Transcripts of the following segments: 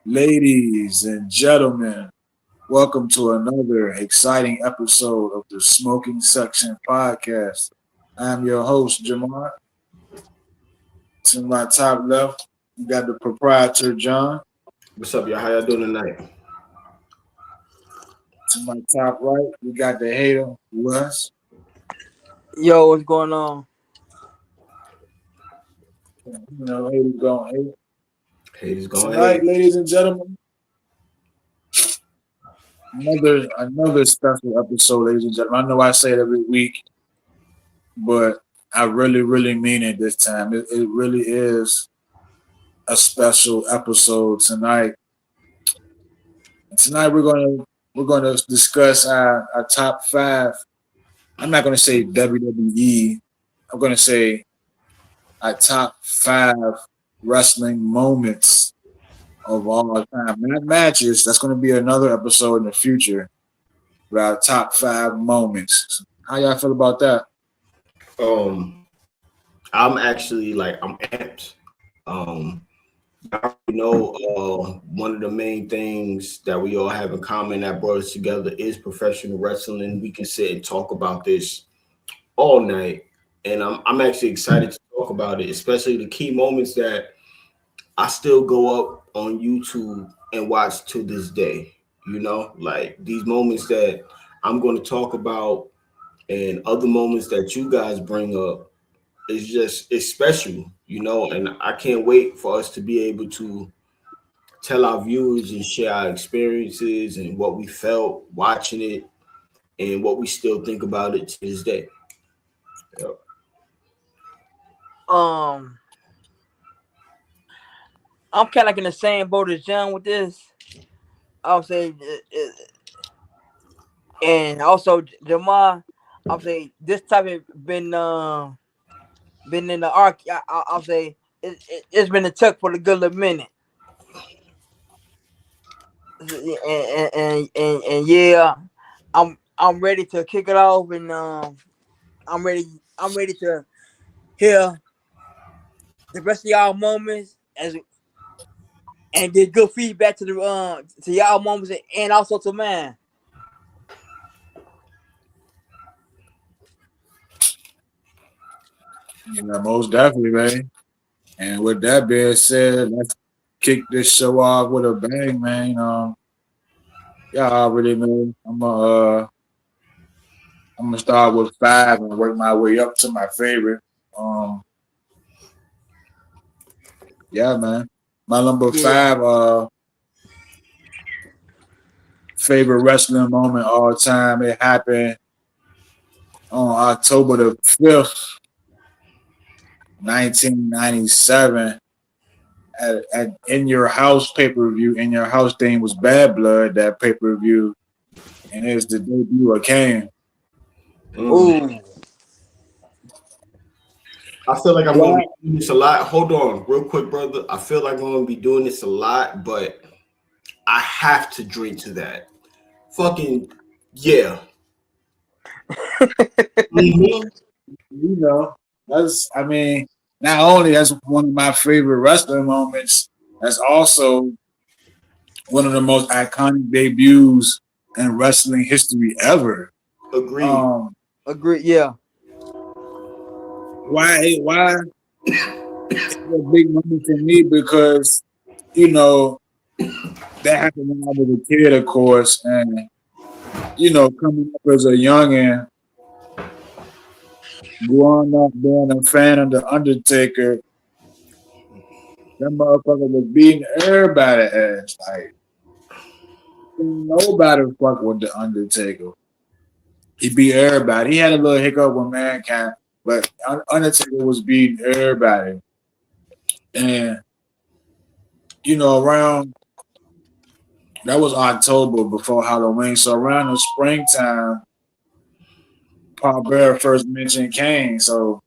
Ladies and gentlemen, welcome to another exciting episode of the Smoking Section Podcast. I'm your host, Jamar. To my top left, we got the proprietor, John. What's up, y'all? How y'all doing tonight? To my top right, we got the hater, Wes. Yo, what's going on? Haters going hate. Haters going Tonight, hate. ladies and gentlemen, another special episode, ladies and gentlemen. I know I say it every week, but I really mean it this time. It really is a special episode tonight. Tonight we're gonna discuss our top five. I'm not gonna say WWE. I'm gonna say our top five wrestling moments of all time. Not matches. That's gonna be another episode in the future. With our top five moments. How y'all feel about that? I'm actually I'm amped. I know one of the main things that we all have in common that brought us together is professional wrestling. We can sit and talk about this all night, and I'm actually excited to talk about it, especially the key moments that I still go up on YouTube and watch to this day. Like these moments that I'm going to talk about and other moments that you guys bring up. It's special, and I can't wait for us to be able to tell our viewers and share our experiences and what we felt watching it and what we still think about it to this day. Yep. I'm kind of like in the same boat as John with this. I'll say, and also Jamal. I'll say this topic been in the arc. I'll say it's been a tuck for a good little minute. And yeah, I'm ready to kick it off, and I'm ready to hear the rest of y'all moments and get good feedback to the to y'all moments and also to mine. Yeah, most definitely, man. And with that being said, let's kick this show off with a bang, man. Y'all already know I'm gonna start with five and work my way up to my favorite. Um, yeah, man. My number Yeah. five favorite wrestling moment all time. It happened on October the 5th, 1997. At In Your House pay-per-view. In Your House thing was Bad Blood, that pay-per-view. And it's the debut of Kane. Ooh. I feel like I'm going to be doing this a lot. Hold on, real quick, brother. I feel like I'm going to be doing this a lot, but I have to drink to that. Fucking yeah. You know, not only that's one of my favorite wrestling moments, that's also one of the most iconic debuts in wrestling history ever. Agreed. Agree. Yeah. Why it's a big moment for me because that happened when I was a kid, of course, and coming up as a youngin, growing up being a fan of the Undertaker, that motherfucker was beating everybody ass. Like nobody fuck with the Undertaker. He beat everybody. He had a little hiccup with Mankind, but Undertaker was beating everybody. And around that was October before Halloween. So around the springtime, Paul Bearer first mentioned Kane. So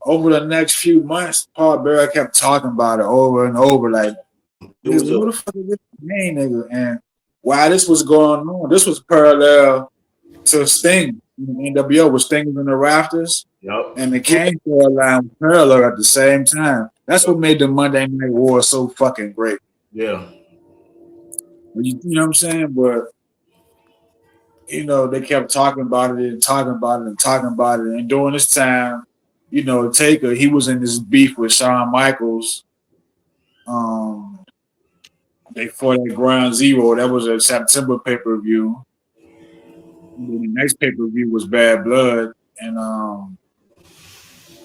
over the next few months, Paul Bearer kept talking about it over and over. Like, who the fuck is this Kane nigga? And while this was going on, this was parallel to Sting. NWO was Sting in the rafters. Yep. And the Kane storyline was parallel at the same time. That's what made the Monday Night War so fucking great. Yeah. You know what I'm saying? But you know, they kept talking about it and talking about it and talking about it. And during this time, you know, Taker, he was in this beef with Shawn Michaels. Um, they fought at Ground Zero. That was a September pay-per-view. The next pay-per-view was Bad Blood. And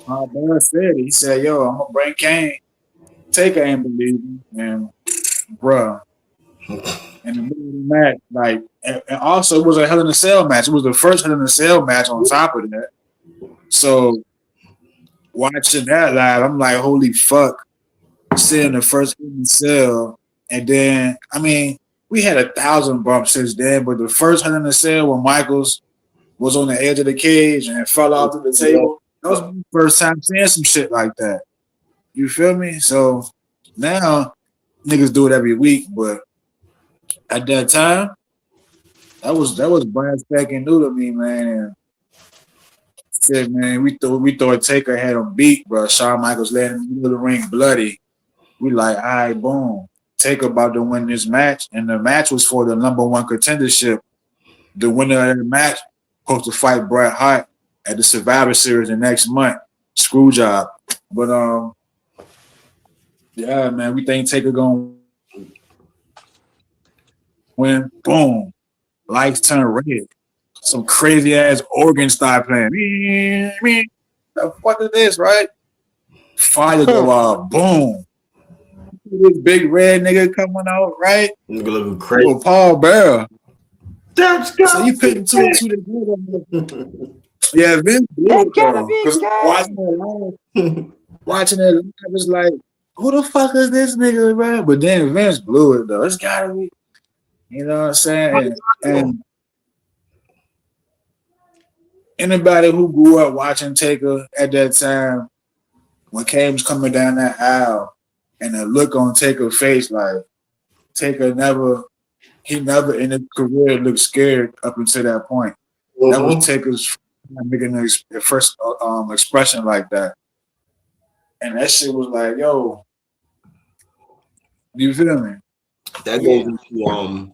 my boy said it. He said, yo, I'm gonna bring Kane. Taker ain't believing. And bruh, in the middle of the match, like and also it was a Hell in a Cell match. It was the first Hell in a Cell match on top of that. So watching that live, I'm like, holy fuck, seeing the first Hell in a Cell. And then, I mean, we had 1,000 bumps since then, but the first Hell in a Cell when Michaels was on the edge of the cage and fell off to the table, that was my first time seeing some shit like that. You feel me? So now niggas do it every week, but at that time, that was brand spanking new to me, man. And shit, man, we thought Taker had him beat, bro. Shawn Michaels led him into the ring bloody. We like, all right, boom. Taker about to win this match, and the match was for the #1 contendership. The winner of the match supposed to fight Bret Hart at the Survivor Series the next month. Screw job. But yeah, man, we think Taker gonna win. Boom. Lights turn red. Some crazy ass organ start playing. The fuck is this, right? Fire go out. Boom. This big red nigga coming out, right? Nigga looking crazy. Oh, Paul Bearer. That's So you putting two and two together. Yeah, Vince blew it though. Because watching it live, it's like, who the fuck is this nigga, bro? But then Vince blew it though. It's gotta be, you know what I'm saying? And anybody who grew up watching Taker at that time, when Kane was coming down that aisle, and the look on Taker's face, like Taker he never in his career looked scared up until that point. That was Taker's making the first expression like that, and that shit was like, yo, you feel me? That goes into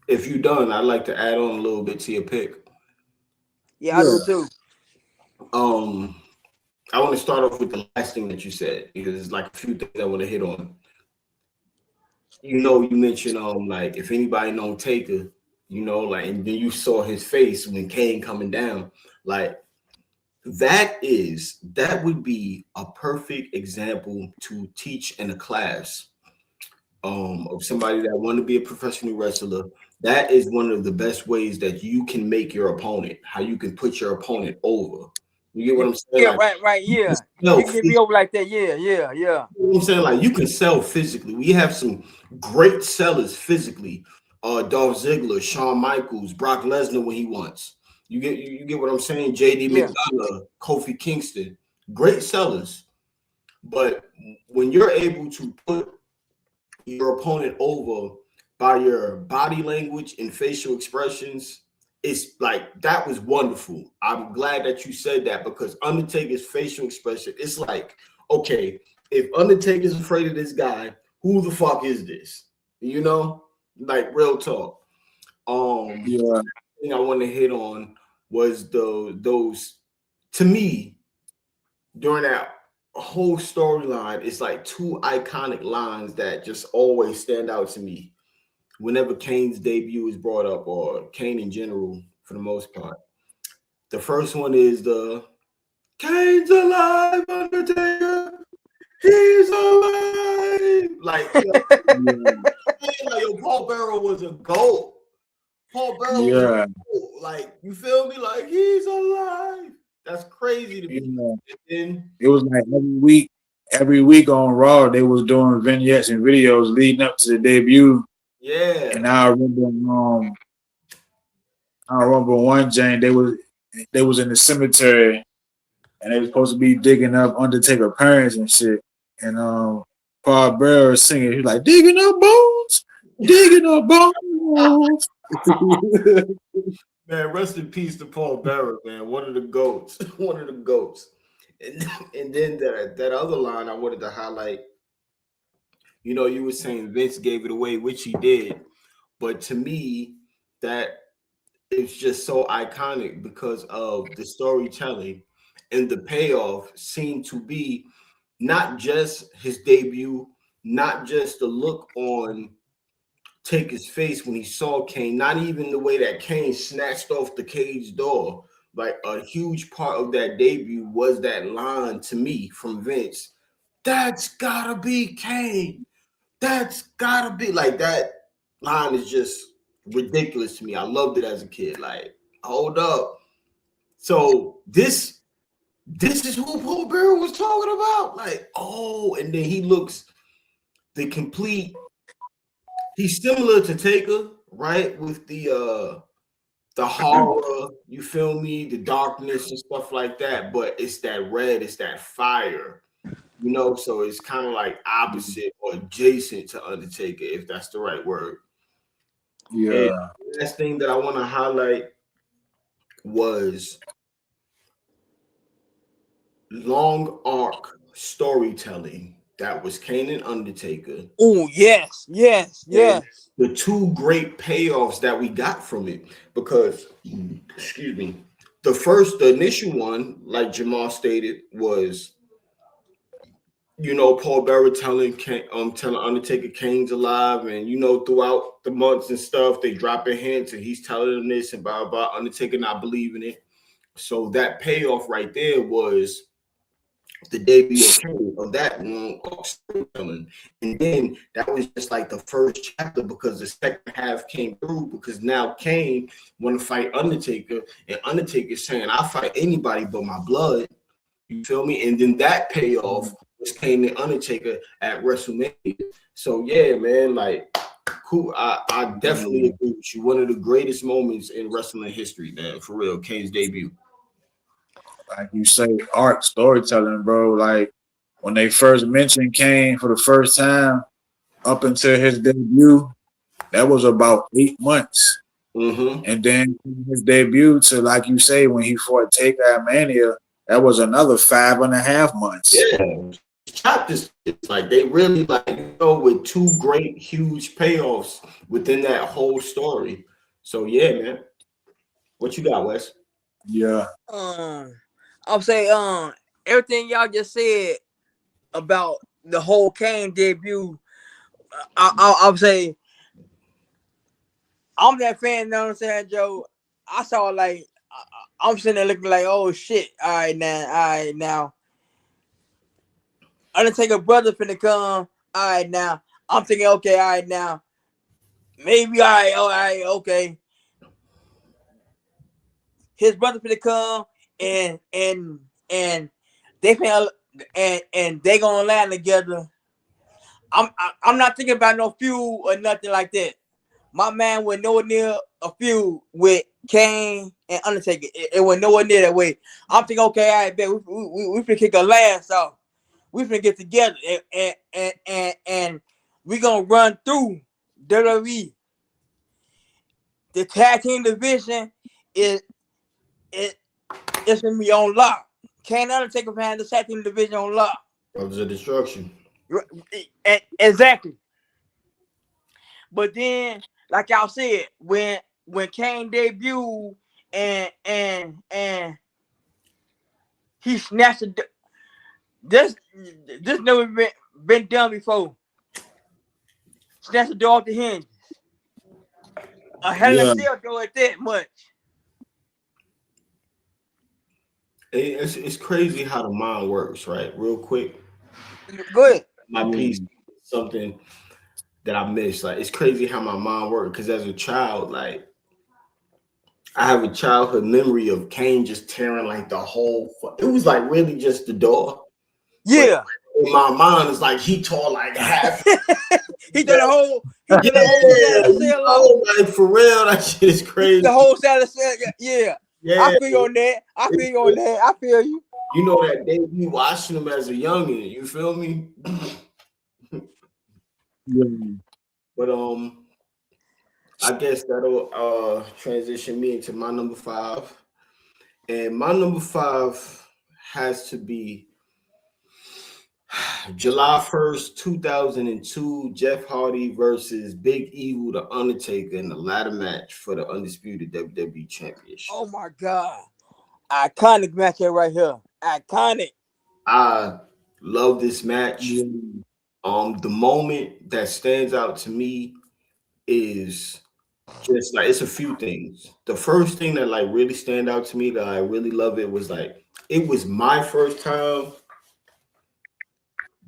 if you done, I'd like to add on a little bit to your pick. Yeah, I do too. I want to start off with the last thing that you said because it's like a few things I want to hit on. You know, you mentioned like if anybody know Taker, you know, like, and then you saw his face when Kane coming down, like that would be a perfect example to teach in a class of somebody that want to be a professional wrestler. That is one of the best ways that you can make your opponent, how you can put your opponent over. You get what I'm saying? Yeah, like, right, yeah. You can get me over like that, yeah. You know what I'm saying? Like, you can sell physically. We have some great sellers physically. Dolph Ziggler, Shawn Michaels, Brock Lesnar when he wants. You get what I'm saying? JD McDonough, Kofi Kingston, great sellers. But when you're able to put your opponent over by your body language and facial expressions, it's like that was wonderful. I'm glad that you said that because Undertaker's facial expression, it's like, okay, if Undertaker's afraid of this guy, who the fuck is this? You know, like real talk. The thing I want to hit on was those to me during that whole storyline. It's like two iconic lines that just always stand out to me whenever Kane's debut is brought up, or Kane in general for the most part. The first one is the Kane's alive, Undertaker. He's alive. Like, Paul Bearer was a goat. Paul Bearer was a goat. Like, you feel me? Like, he's alive. That's crazy to me. It was like every week on Raw, they was doing vignettes and videos leading up to the debut. Yeah. And I remember one Jane, they was in the cemetery and they was supposed to be digging up Undertaker parents and shit. And Paul Bearer singing, he's like, digging up bones. Man, rest in peace to Paul Bearer, man. One of the goats. And then that other line I wanted to highlight You know, you were saying Vince gave it away, which he did, but to me, that it's just so iconic because of the storytelling, and the payoff seemed to be not just his debut, not just the look on Taker's face when he saw Kane, not even the way that Kane snatched off the cage door. Like, a huge part of that debut was that line to me from Vince. That's gotta be Kane. That's gotta be, like, that line is just ridiculous to me. I loved it as a kid. Like, hold up. So this is who Paul Bearer was talking about. Like, oh, and then he looks the complete. He's similar to Taker, right? With the horror, you feel me, the darkness and stuff like that. But it's that red, it's that fire, you know. So it's kind of like opposite or adjacent to Undertaker, if that's the right word. Yeah. And the last thing that I want to highlight was long arc storytelling that was Kane and Undertaker. Oh, yes. And the two great payoffs that we got from it, because, excuse me, the initial one, like Jamal stated, was, you know, Paul Bearer telling Undertaker Kane's alive, and, you know, throughout the months and stuff, they dropping hints, and he's telling them this and blah blah. Undertaker not believing it. So that payoff right there was the debut of that long storytelling. And then that was just like the first chapter, because the second half came through, because now Kane want to fight Undertaker, and Undertaker saying, I'll fight anybody but my blood. You feel me? And then that payoff was Kane and Undertaker at WrestleMania. So yeah, man, like, cool. I definitely agree with you. One of the greatest moments in wrestling history, man, for real, Kane's debut. Like you say, art storytelling, bro. Like when they first mentioned Kane for the first time, up until his debut, that was about 8 months. Mm-hmm. And then his debut to, like you say, when he fought Taker at Mania, that was another 5.5 months. Yeah, chapters, like, they really, like, you know, with two great huge payoffs within that whole story. So yeah, man. What you got, Wes? Yeah. I'll say everything y'all just said about the whole Kane debut. I'll say I'm that fan. You know what I'm saying, Joe? I saw, like, I'm sitting there looking like, oh shit! All right now. Undertaker brother finna come. All right now. I'm thinking, okay, all right now. Maybe all right, okay. His brother finna come, and they finna, and they gonna land together. I'm not thinking about no feud or nothing like that. My man was nowhere near a feud with Kane and Undertaker. It was nowhere near that way. I'm thinking, okay, all right, bet we finna kick a last off. We finna get together, and we gonna run through WWE. The tag team division is gonna be on lock. Kane and Undertaker had the tag team division on lock. Brothers of Destruction. Exactly. But then, like y'all said, when Kane debuted and he snatched this never been done before. Snatched the door off the hinges. A Hell in a Cell door at that much. It's crazy how the mind works, right? Real quick. Go ahead. My piece, something that I missed. Like, it's crazy how my mind works, because as a child, like, I have a childhood memory of Kane just tearing, like, the whole. It was like really just the door. Yeah. But in my mind, it's like he tore like half. He did the whole. He did the whole side of the cell off. Like, for real, that shit is crazy. The whole side of the cell. Yeah. Yeah. I feel you on that. I feel you. You know that day we watching him as a youngin'. You feel me? Yeah. But I guess that'll transition me into my number 5. And my number 5 has to be July 1st, 2002, Jeff Hardy versus Big Evil, The Undertaker in the ladder match for the undisputed WWE Championship. Oh my God. Iconic match here right here. Iconic. I love this match. Yeah. The moment that stands out to me is just like, it's a few things. The first thing that like really stand out to me that I really love it was like, it was my first time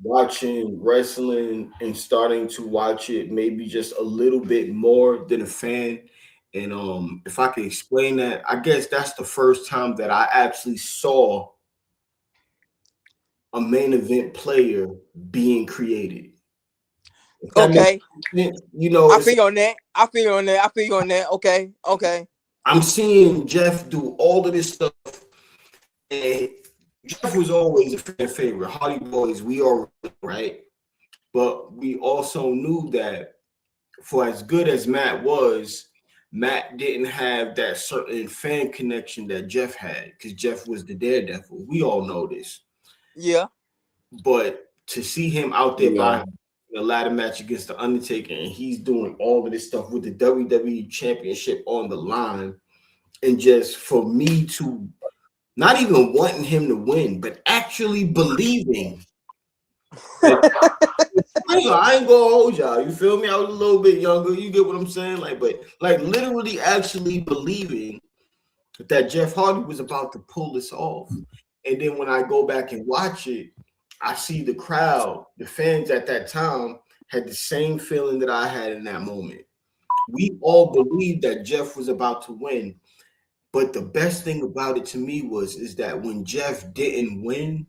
watching wrestling and starting to watch it maybe just a little bit more than a fan. And if I could explain that, I guess that's the first time that I actually saw a main event player being created. If that Okay. makes sense, you know, I feel on that. I feel on that. I feel on that. Okay. Okay. I'm seeing Jeff do all of this stuff, and Jeff was always a fan favorite. Hardy Boys, we are right, but we also knew that for as good as Matt was, Matt didn't have that certain fan connection that Jeff had because Jeff was the Daredevil. We all know this. Yeah. But to see him out there Yeah. by the ladder match against the Undertaker, and he's doing all of this stuff with the WWE Championship on the line, and just for me to not even wanting him to win, but actually believing. I ain't gonna hold y'all. You feel me? I was a little bit younger. You get what I'm saying? Like, but like literally actually believing that Jeff Hardy was about to pull this off. And then when I go back and watch it, I see the crowd, the fans at that time had the same feeling that I had in that moment. We all believed that Jeff was about to win. But the best thing about it to me is that when Jeff didn't win,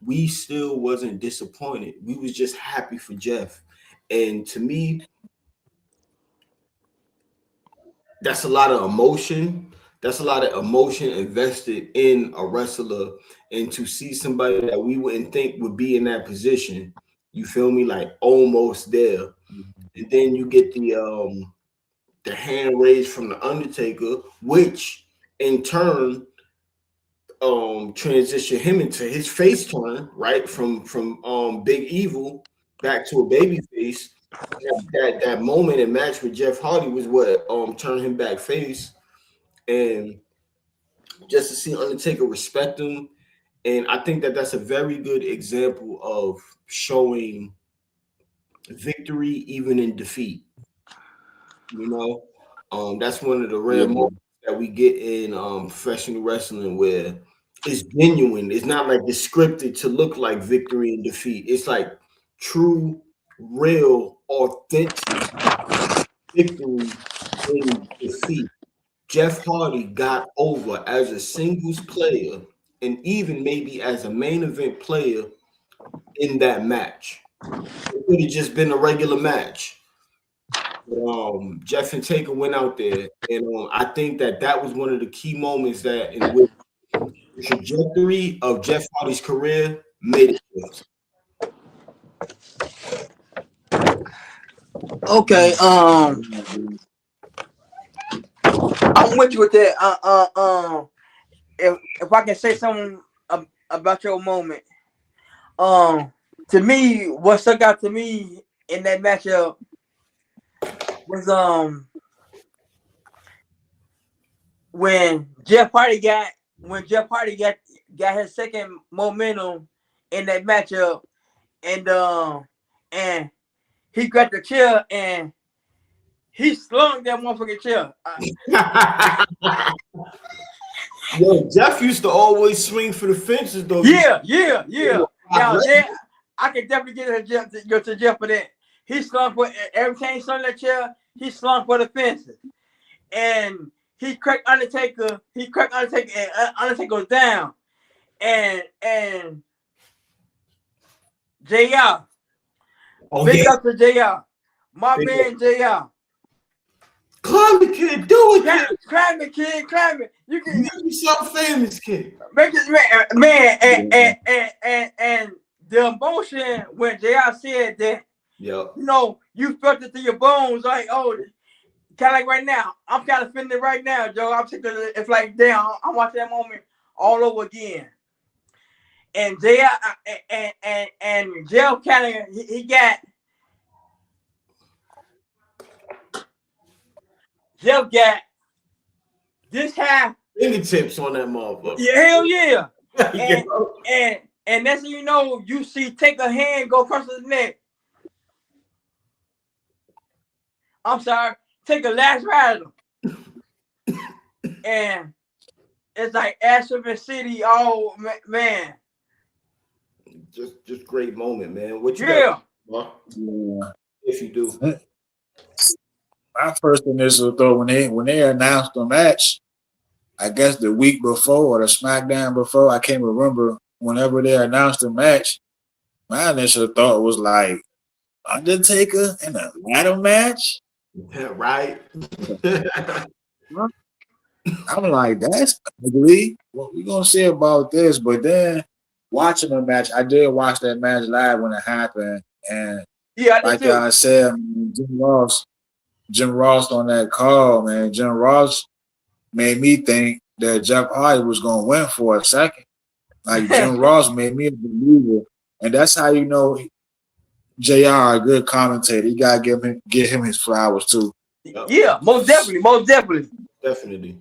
we still wasn't disappointed. We was just happy for Jeff. And to me, that's a lot of emotion. That's a lot of emotion invested in a wrestler. And to see somebody that we wouldn't think would be in that position, you feel me? Like almost there. And then you get the hand raised from the Undertaker, which in turn transition him into his face turn, right? From Big Evil back to a baby face. That moment and match with Jeff Hardy was what turned him back face. And just to see Undertaker respect him. And I think that that's a very good example of showing victory even in defeat. You know, that's one of the rare moments that we get in professional wrestling where it's genuine. It's not like it's scripted to look like victory and defeat. It's like true, real, authentic victory in defeat. Jeff Hardy got over as a singles player and even maybe as a main event player in that match. It could have just been a regular match. Jeff and Taker went out there, and I think that was one of the key moments that in which the trajectory of Jeff Hardy's career made it shift. Okay. I'm with you with that. If I can say something about your moment, to me, what stuck out to me in that matchup was when Jeff Hardy got his second momentum in that matchup, and he grabbed the chair and he slung that motherfucking chair. Yo, Jeff used to always swing for the fences, though. Yeah. Now that I can definitely get to Jeff for that. He slung for every time he slung that chair, he slung for the fences. And he cracked Undertaker, and Undertaker was down. And JR. Big up to JR. My Big man JR. Climb the kid, do it, kid. Climb it, kid, climb it. You can make yourself famous, kid. Make it, man, and the emotion when JR said that, you know, you felt it through your bones, like, oh, kind of like right now. I'm kind of feeling it right now, Joe. I'm thinking it's like, damn, I'm watching that moment all over again. and Jeff kind of he got Jeff got this half fingertips on that motherfucker. Yeah, hell yeah. Yeah. And that's when you know you see take a hand go across his neck. I'm sorry, take a last rider. And it's like Asheville City, oh man. Just great moment, man. What you Yeah. got? Yeah. If you do. My first initial thought when they announced the match, I guess the week before or the SmackDown before, I can't remember. Whenever they announced the match, my initial thought was like Undertaker in a ladder match. Right. I'm like, that's ugly. What we gonna say about this? But then watching the match, I did watch that match live when it happened, and Yeah, I did like too. I said, Jim Ross on that call, man. Jim Ross made me think that Jeff Hardy was gonna win for a second. Like Jim Ross made me a believer, and that's how you know JR a good commentator. You gotta give him his flowers too. Yeah, most definitely. Definitely.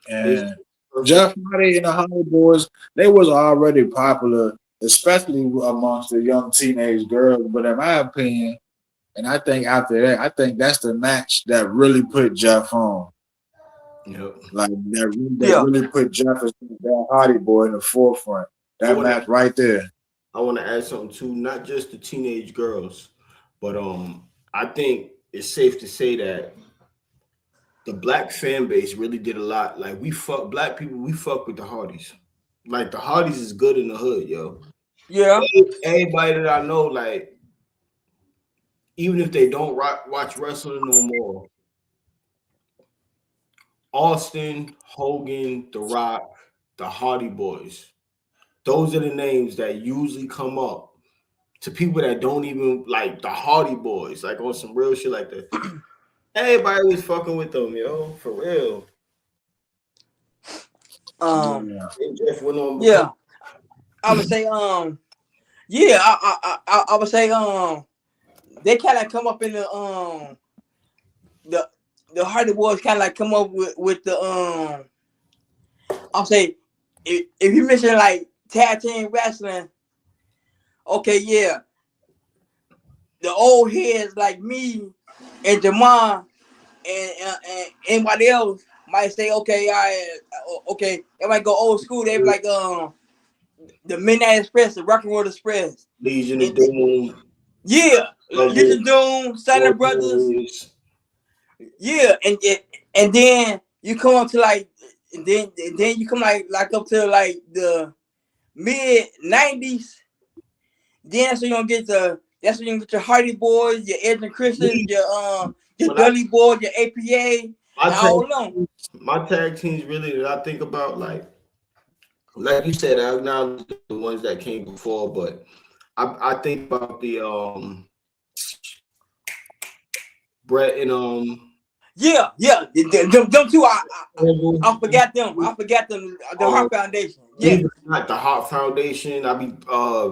And Jeff Hardy and the Hardy Boys, they was already popular, especially amongst the young teenage girls. But in my opinion, and I think after that, I think that's the match that really put Jeff on. Yep. Like that really put Jeff as that Hardy Boy in the forefront. That match right there. I want to add something too, not just the teenage girls, but I think it's safe to say that the black fan base really did a lot. Like black people, we fuck with the Hardys. Like the Hardys is good in the hood, yo. Yeah. Everybody that I know, like, even if they don't watch wrestling no more, Austin, Hogan, The Rock, the Hardy Boys. Those are the names that usually come up to people that don't even like the Hardy Boys, like on some real shit like that. Everybody was fucking with them, yo, for real. Jeff went on. Yeah, I would say, yeah, I would say, they kind of come up in the Hardy Boys kind of like come up with the I'll say if you mention like tag team wrestling, okay, yeah, the old heads like me and Jamal and anybody else might say, okay, okay, they might go old school. They be like the Midnight Express, the Rock and Roll Express, Legion of Doom. Yeah, Legion of Doom, Silent Brothers. Yeah, and then you come up to like, and then you come like up to like the mid-90s. Then that's when you get your Hardy Boys, your Edge and Christian, your Dudley Boys, your APA. My tag teams really that I think about, like you said, I acknowledge the ones that came before, but I think about the Brett and Yeah, them two. I forgot them. The Heart Foundation. Yeah, not the Heart Foundation. I be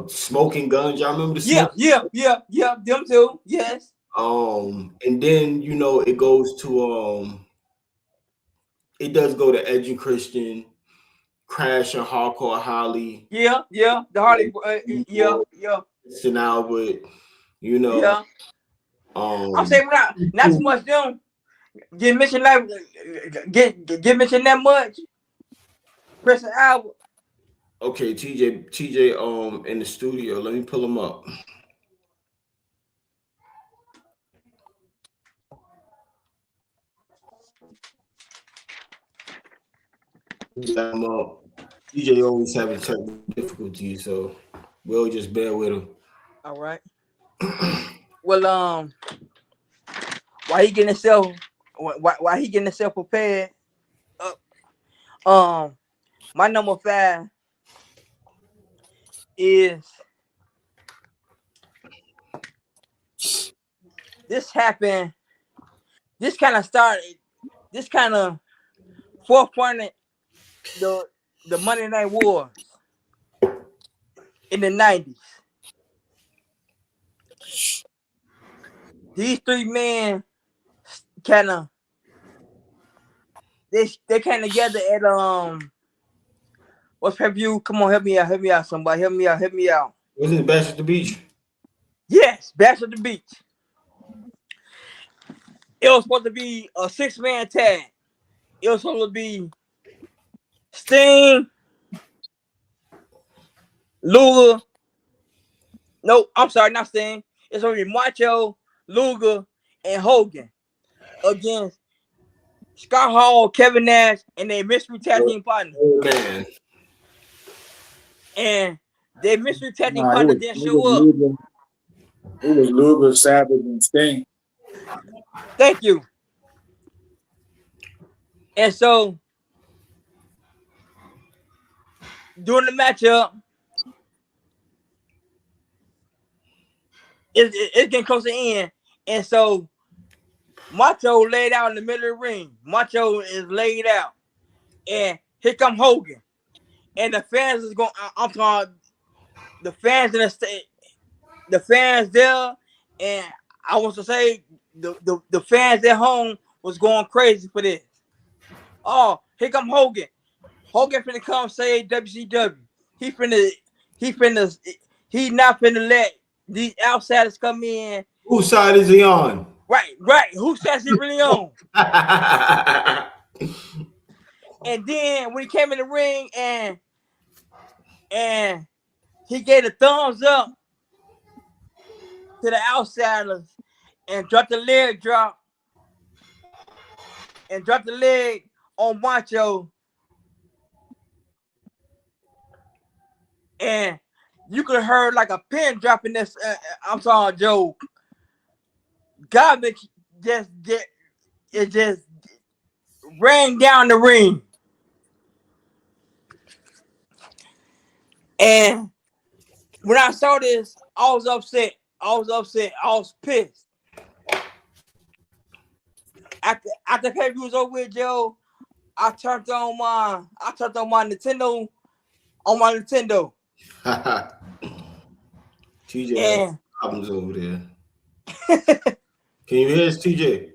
Smoking Guns. Y'all remember the yeah. Them two. Yes. And then it goes to it does go to Edge and Christian, Crash and Hardcore Holly. Yeah. The Harley. Yeah. St. Albert. Yeah. I'm saying not too much them. Get mentioned that much. Preston Albert. Okay, TJ, in the studio. Let me pull him up. TJ always having technical difficulties, so we'll just bear with him. All right. Well, while he getting himself prepared, my number 5 is this happened. This kind of forefronted the Monday Night Wars. in the 90s. These three men kind of they came together at what's pay-per-view? Come on, help me out, somebody, help me out. Wasn't it Bash at the Beach? Yes, Bash at the Beach. It was supposed to be a 6-man tag. It was supposed to be Sting, Luger. No, I'm sorry, not Sting. It's supposed to be Macho, Luger, and Hogan against Scott Hall, Kevin Nash, and their mystery tag team partner. Oh man. And their mystery tag team Nah, partner didn't show up. It was Luger, Savage, and Sting. Thank you. And so during the matchup, it's getting close to the end. And so Macho laid out in the middle of the ring. Macho is laid out. And here come Hogan. And the fans is going, I'm talking the fans in the state, the fans there, and I want to say the fans at home was going crazy for this. Oh, here come Hogan. Hogan finna come save WCW. He not finna let these outsiders come in. Whose side is he on? Right. Who says he really on? And then when he came in the ring and he gave a thumbs up to the outsiders and dropped the leg drop and dropped the leg on Macho. And you could have heard like a pin dropping this. I'm sorry, Joe. Garbage just ran down the ring. And when I saw this, I was upset. I was pissed. After pay-per-view was over with, Joe, I turned on my Nintendo. TJ And problems over there. Can you hear us, TJ?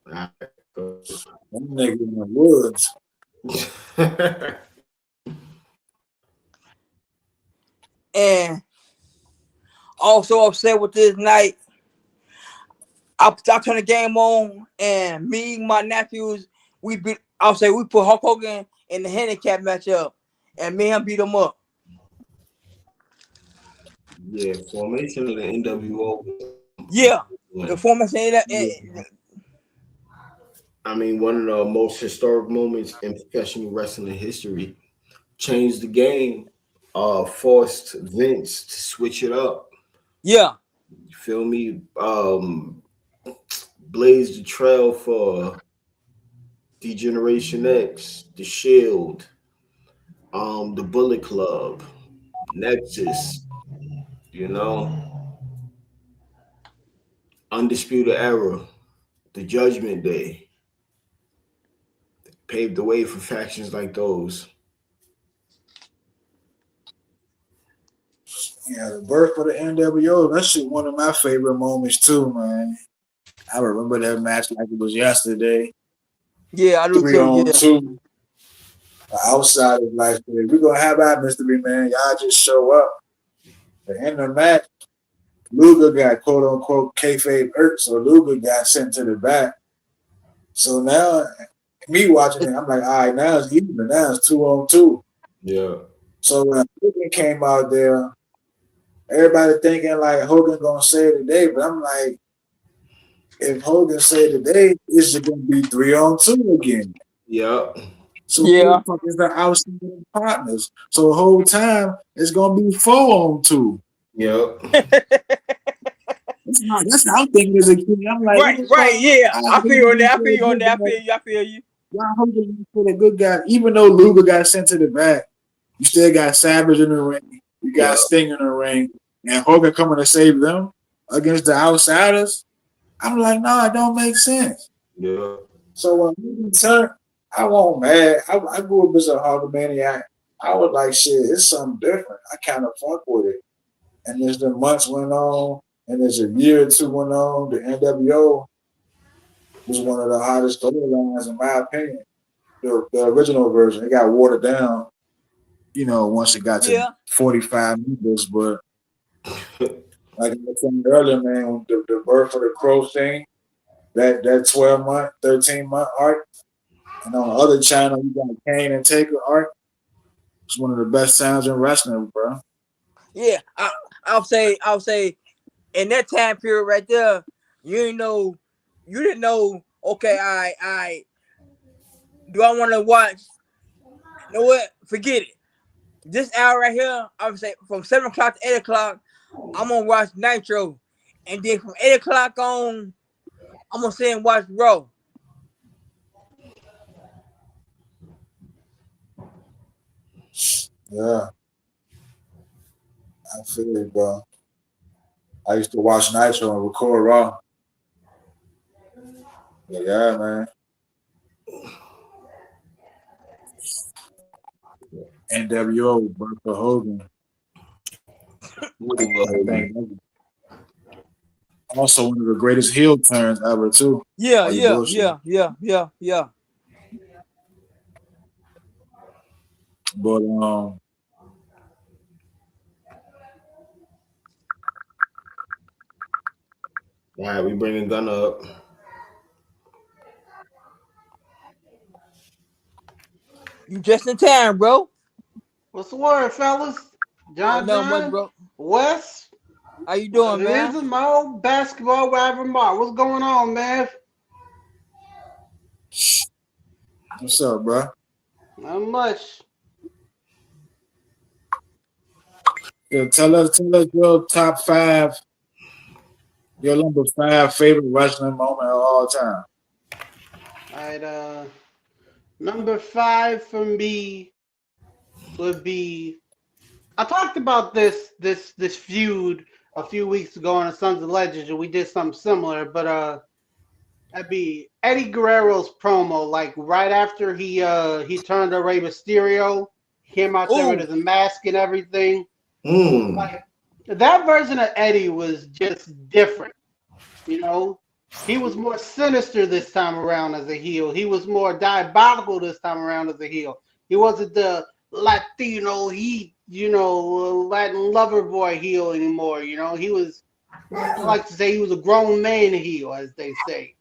That nigga in the woods. and also upset with this night. I turned the game on, and me, my nephews, we put Hulk Hogan in the handicap matchup, and me and him beat him up. Yeah, formation of the NWO. Yeah, the formation. I mean, one of the most historic moments in professional wrestling history. Changed the game. Forced Vince to switch it up. Yeah. You feel me? Blazed the trail for Degeneration X, The Shield, the Bullet Club, Nexus, you know, Undisputed Era, the Judgment Day. Paved the way for factions like those. Yeah, the birth of the NWO, that shit one of my favorite moments too, man. I remember that match like it was yesterday. Yeah, I do 3 too. on Yeah. 2. The outside is like, we're gonna have our mystery, man. Y'all just show up. But in the match, Luger got quote unquote kayfabe hurt, so Luger got sent to the back. So now, me watching it, I'm like, all right, now it's even. Now it's 2 on 2. Yeah. So when Hogan came out there, everybody thinking like Hogan gonna say it today, but I'm like, if Hogan say today, it's just gonna be 3 on 2 again. Yeah. So who the fuck is the outside partners? So the whole time it's gonna be 4 on 2. Yep. That's how I'm thinking as a kid. I'm like, right, yeah. I feel you. Why Hogan for the good guy? Even though Luger got sent to the back, you still got Savage in the ring. You got Sting in the ring, and Hogan coming to save them against the outsiders. I'm like, no, it don't make sense. Yeah. So when Hogan turned, I won't mad. I grew up as a Hulkamaniac. I was like, shit, it's something different. I kind of fuck with it. And as the months went on, and as a year or two went on, the NWO was one of the hottest storylines, in my opinion. The original version, it got watered down, once it got to Yeah. 45 minutes. But like I said earlier, man, the birth of the Crow thing, that 12-month, 13-month arc, and on the other channel, you got Kane and Taker arc. It's one of the best sounds in wrestling, bro. Yeah. I'll say in that time period right there, you didn't know, okay, I do I want to watch? You know what? Forget it. This hour right here, I would say from 7 o'clock to 8 o'clock, I'm gonna watch Nitro. And then from 8 o'clock on, I'm gonna sit and watch Raw. Yeah, I feel it, bro. I used to watch Nitro and record Raw. Yeah, man. NWO, Bertha Hogan. I think also one of the greatest heel turns ever, too. Yeah. But All right, we bringing Gunna up. You just in time, bro. What's the word, fellas? Not much, John, bro. Wes. How you doing, Here's man? my old basketball rival Mark. What's going on, man? what's up, bro? Not much. Yeah, tell us your top 5, your number 5 favorite wrestling moment of all time. All right, number 5 for me would be. I talked about this feud a few weeks ago on the Sons of Legends, and we did something similar. But that'd be Eddie Guerrero's promo, like right after he turned to Rey Mysterio, came out there with Ooh. his mask and everything. Mm. Like that version of Eddie was just different. You know, he was more sinister this time around as a heel. He was more diabolical this time around as a heel. He wasn't the Latino Latin lover boy heel anymore. You know, he was. I like to say he was a grown man heel, as they say.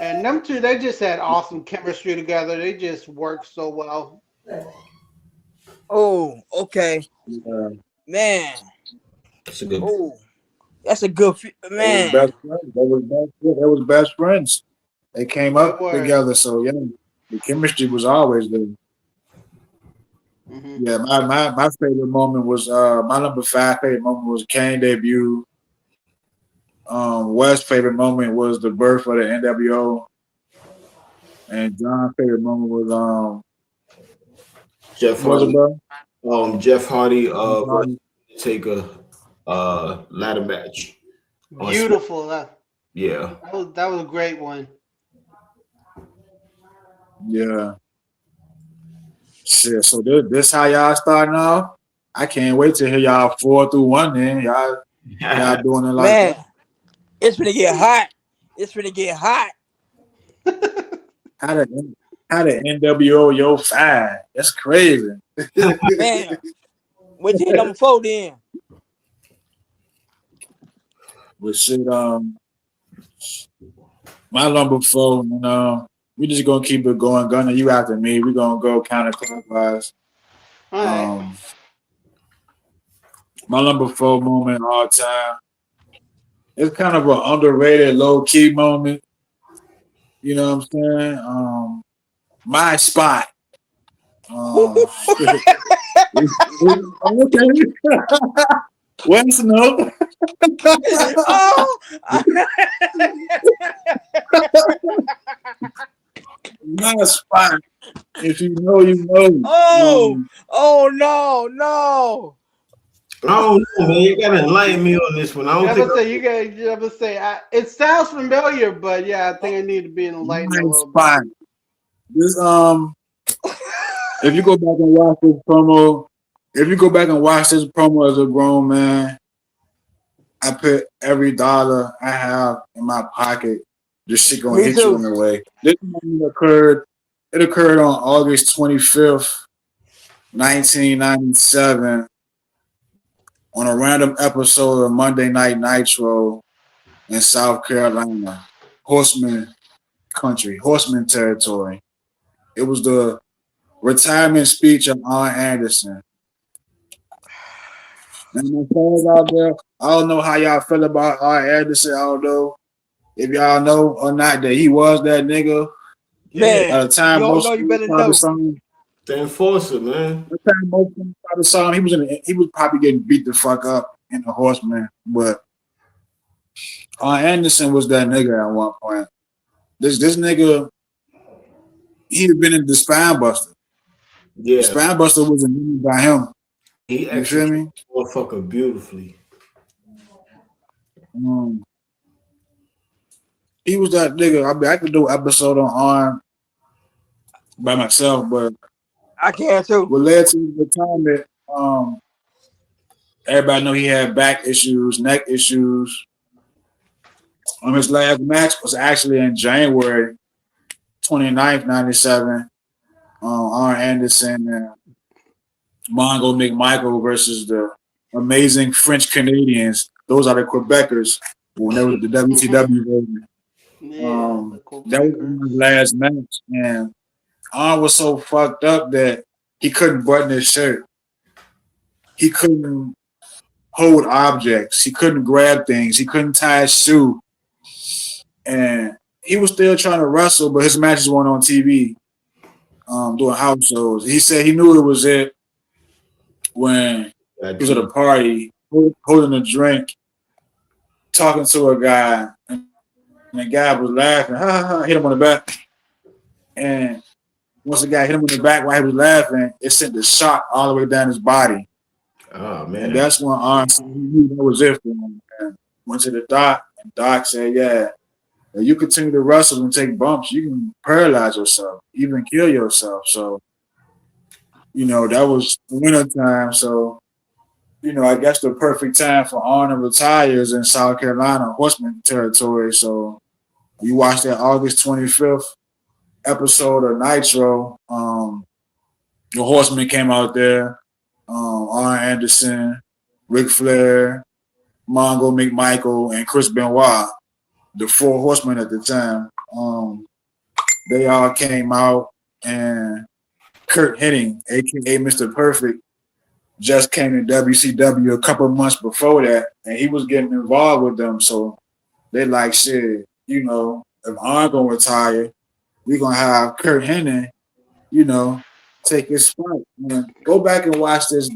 And them two, they just had awesome chemistry together. They just worked so well. Oh, okay, Yeah. man. That's a good. Oh, that's a good They was man. best friends. They was best friends. They came They up were. together, so yeah, the chemistry was always there. Mm-hmm. Yeah, my favorite moment was my number 5 favorite moment was Kane debut. West's favorite moment was the birth of the NWO, and John's favorite moment was Jeff what was it, Hardy. bro? Jeff Hardy versus Taker ladder match. Beautiful. Yeah. That was a great one. Yeah. Shit. So this how y'all starting off? I can't wait to hear y'all 4 through 1. Then y'all doing it like Man, that. it's gonna get hot. It's gonna get hot. How the NWO yo 5? That's crazy. Man, wait till number 4 then. But shit, my number 4, we just gonna keep it going. Gunner, you after me. We gonna go counterclockwise. All right. My number 4 moment all time. It's kind of an underrated, low key moment. You know what I'm saying? My spot. Okay. What's no? Oh, My spot. If you know, you know. oh no. I don't know, man. You gotta enlighten me on this one. I don't think. You ever say? It sounds familiar, but yeah, I think I need to be enlightened a My little bit. spot. This if you go back and watch this promo, as a grown man, I put every dollar I have in my pocket. This shit gonna Me hit you too. in the way. This moment occurred. It occurred on August 25th, 1997, on a random episode of Monday Night Nitro in South Carolina, Horseman territory. It was the retirement speech of Arn Anderson. And my fans out there, I don't know how y'all feel about Arn Anderson. I don't know if y'all know or not that he was that nigga. Yeah, Man, At the time, you don't most know, you people better probably know. saw him. the enforcer, man. At the time, most people probably saw him. He was probably getting beat the fuck up in the Horseman. But Arn Anderson was that nigga at one point. This nigga, he'd been in the Spine Buster. The Yeah, Spine Buster was invented by him. he You feel executed me? the motherfucker beautifully. Um, he was that nigga. I mean, I could do an episode on Arn by myself, but I can too. what led to his retirement, everybody know he had back issues, neck issues. His last match was actually in January 29th, 97. Arn Anderson and Mongo McMichael versus the amazing French Canadians. Those are the Quebecers. When there was the WCW version. Yeah, the That was Quebecers. his last match. And Arn was so fucked up that he couldn't button his shirt. He couldn't hold objects. He couldn't grab things. He couldn't tie his shoe. And he was still trying to wrestle, but his matches weren't on TV, doing house shows. He said he knew it was it when he was at a party, holding a drink, talking to a guy, and the guy was laughing, ha ha ha, hit him on the back. And once the guy hit him on the back while he was laughing, it sent the shock all the way down his body. Oh man, And that's when Arn said he knew that was it for him. And went to the doc, and Doc said, yeah, if you continue to wrestle and take bumps, you can paralyze yourself, even kill yourself. So, that was winter time. So, I guess the perfect time for Arn to retire is in South Carolina, Horseman territory. So you watch that August 25th episode of Nitro. The Horsemen came out there. Arn Anderson, Ric Flair, Mongo McMichael, and Chris Benoit, the four horsemen at the time. They all came out, and Kurt Hennig, aka Mr. Perfect, just came to WCW a couple months before that, and he was getting involved with them. So they like, shit, if Arn gonna retire, we gonna have Kurt Hennig, take his spot. And go back and watch this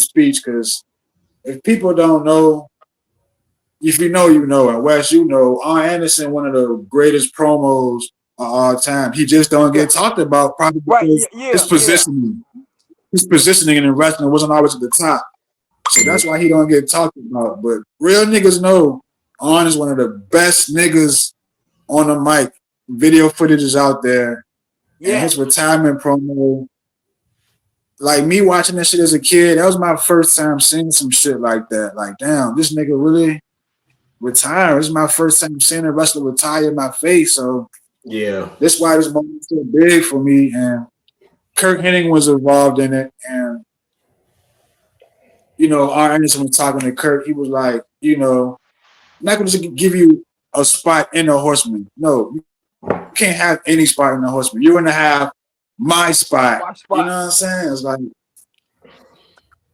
speech, because if people don't know, if you know, and Wes, Arn Anderson, one of the greatest promos of all time. He just don't get talked about, probably because his positioning in wrestling wasn't always at the top. So that's why he don't get talked about. But real niggas know Arn is one of the best niggas on the mic. Video footage is out there. Yeah. And his retirement promo, like me watching that shit as a kid, that was my first time seeing some shit like that. Like, damn, this nigga really retired. This is my first time seeing a wrestler retire in my face. So yeah, that's why this moment is so big for me. And Kurt Hennig was involved in it. And, Arn Anderson was talking to Kurt. He was like, I'm not going to just give you a spot in the Horseman. No, you can't have any spot in the Horseman. You're going to have my spot. You know what I'm saying? It's like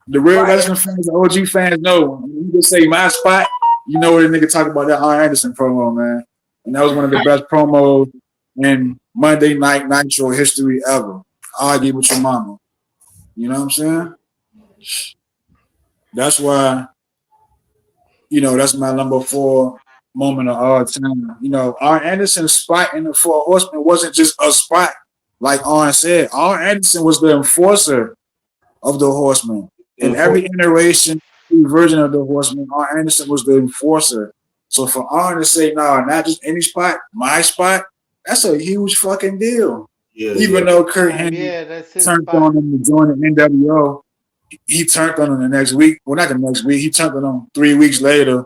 the real wrestling fans, the OG fans know when you just say my spot, you know what a nigga talk about that Arn Anderson promo, man. And that was one of the best promos in Monday Night Nitro history ever. Argue with your mama. You know what I'm saying? That's why, that's my number 4 moment of all time. Arn Anderson's spot in the Four Horsemen wasn't just a spot, like Arn said. Arn Anderson was the enforcer of the Horsemen. In every iteration, version of the Horseman. Arn Anderson was the enforcer. So for Arn to say, no, not just any spot, my spot, that's a huge fucking deal. Yeah, Even though Kurt Henry that's his turned spot. on him to join the NWO, he turned on him the next week. Well, not the next week. He turned on him 3 weeks later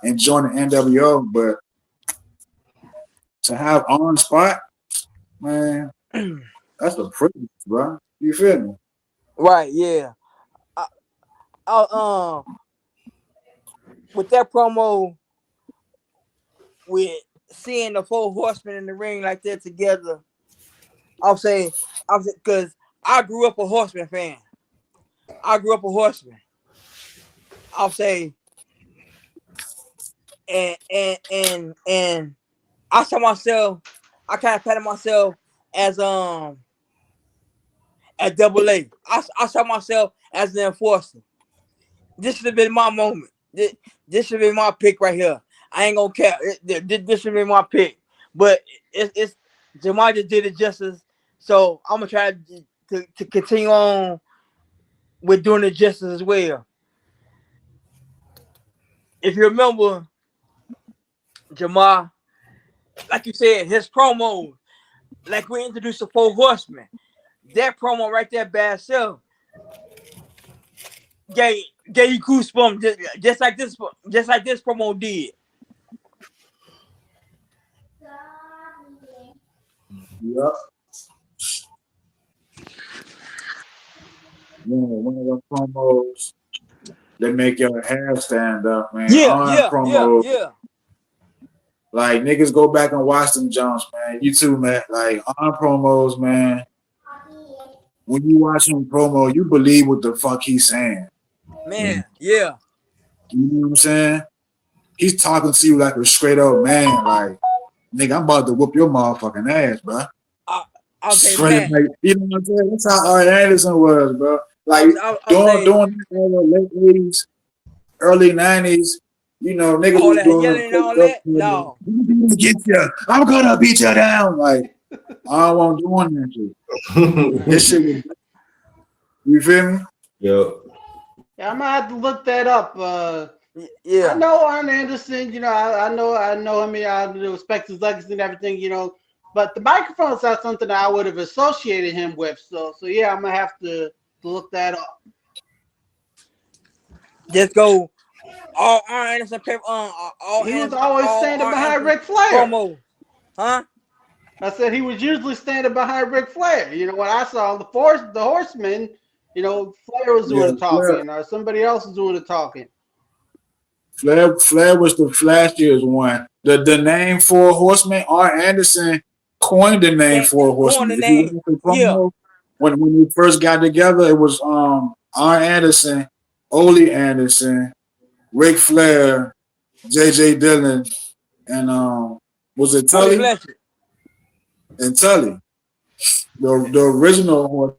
and joined the NWO. But to have on spot, man, that's a privilege, bro. You feel me? Right, yeah. With that promo, with seeing the four horsemen in the ring like that together, I'm saying, because I grew up a Horseman fan. I'll say, and I saw myself. I kind of patted myself as at Double A. I saw myself as the enforcer. This should have been my moment. This should be my pick right here. I ain't gonna care. This should be my pick. But it's Jamal just did it justice. So I'm gonna try to continue on with doing it justice as well. If you remember, Jamal, like you said, his promo, like we introduced the four horsemen. That promo right there, bad self, gave you goosebumps just like this promo did. Yep. Yeah, one of the promos that make your hair stand up, man. Yeah. Like niggas go back and watch them jumps, man. You too, man. Like on promos, man. When you watch him promo, you believe what the fuck he's saying. Man, yeah. You know what I'm saying? He's talking to you like a straight up man. Like, nigga, I'm about to whoop your motherfucking ass, bro. Okay, straight, man. like, you know what I'm saying? That's how Arn Anderson was, bro. Like, during the late 80s, early 90s, you know, niggas was doing all that. No. Get you. I'm gonna beat you down. Like, I don't want doing that shit. This shit was, you feel me? Yo. Yeah, I'm gonna have to look that up. Yeah. I know Arn Anderson, you know, I know him, I respect his legacy and everything, you know, but the microphone's not something that I would have associated him with. So yeah, I'm gonna have to look that up. Just go all Arn Anderson he was always standing behind Ric Flair. Promo. Huh? I said he was usually standing behind Ric Flair. You know, when I saw the Horsemen, you know, Flair was doing the talking, or somebody else was doing the talking. Flair was the flashiest one. The name Four Horsemen, Arn Anderson coined the name Four Horsemen. If you look at the promo, when we first got together, it was Arn Anderson, Ole Anderson, Ric Flair, J.J. Dillon, and was it Tully? And Tully. The original Horsemen.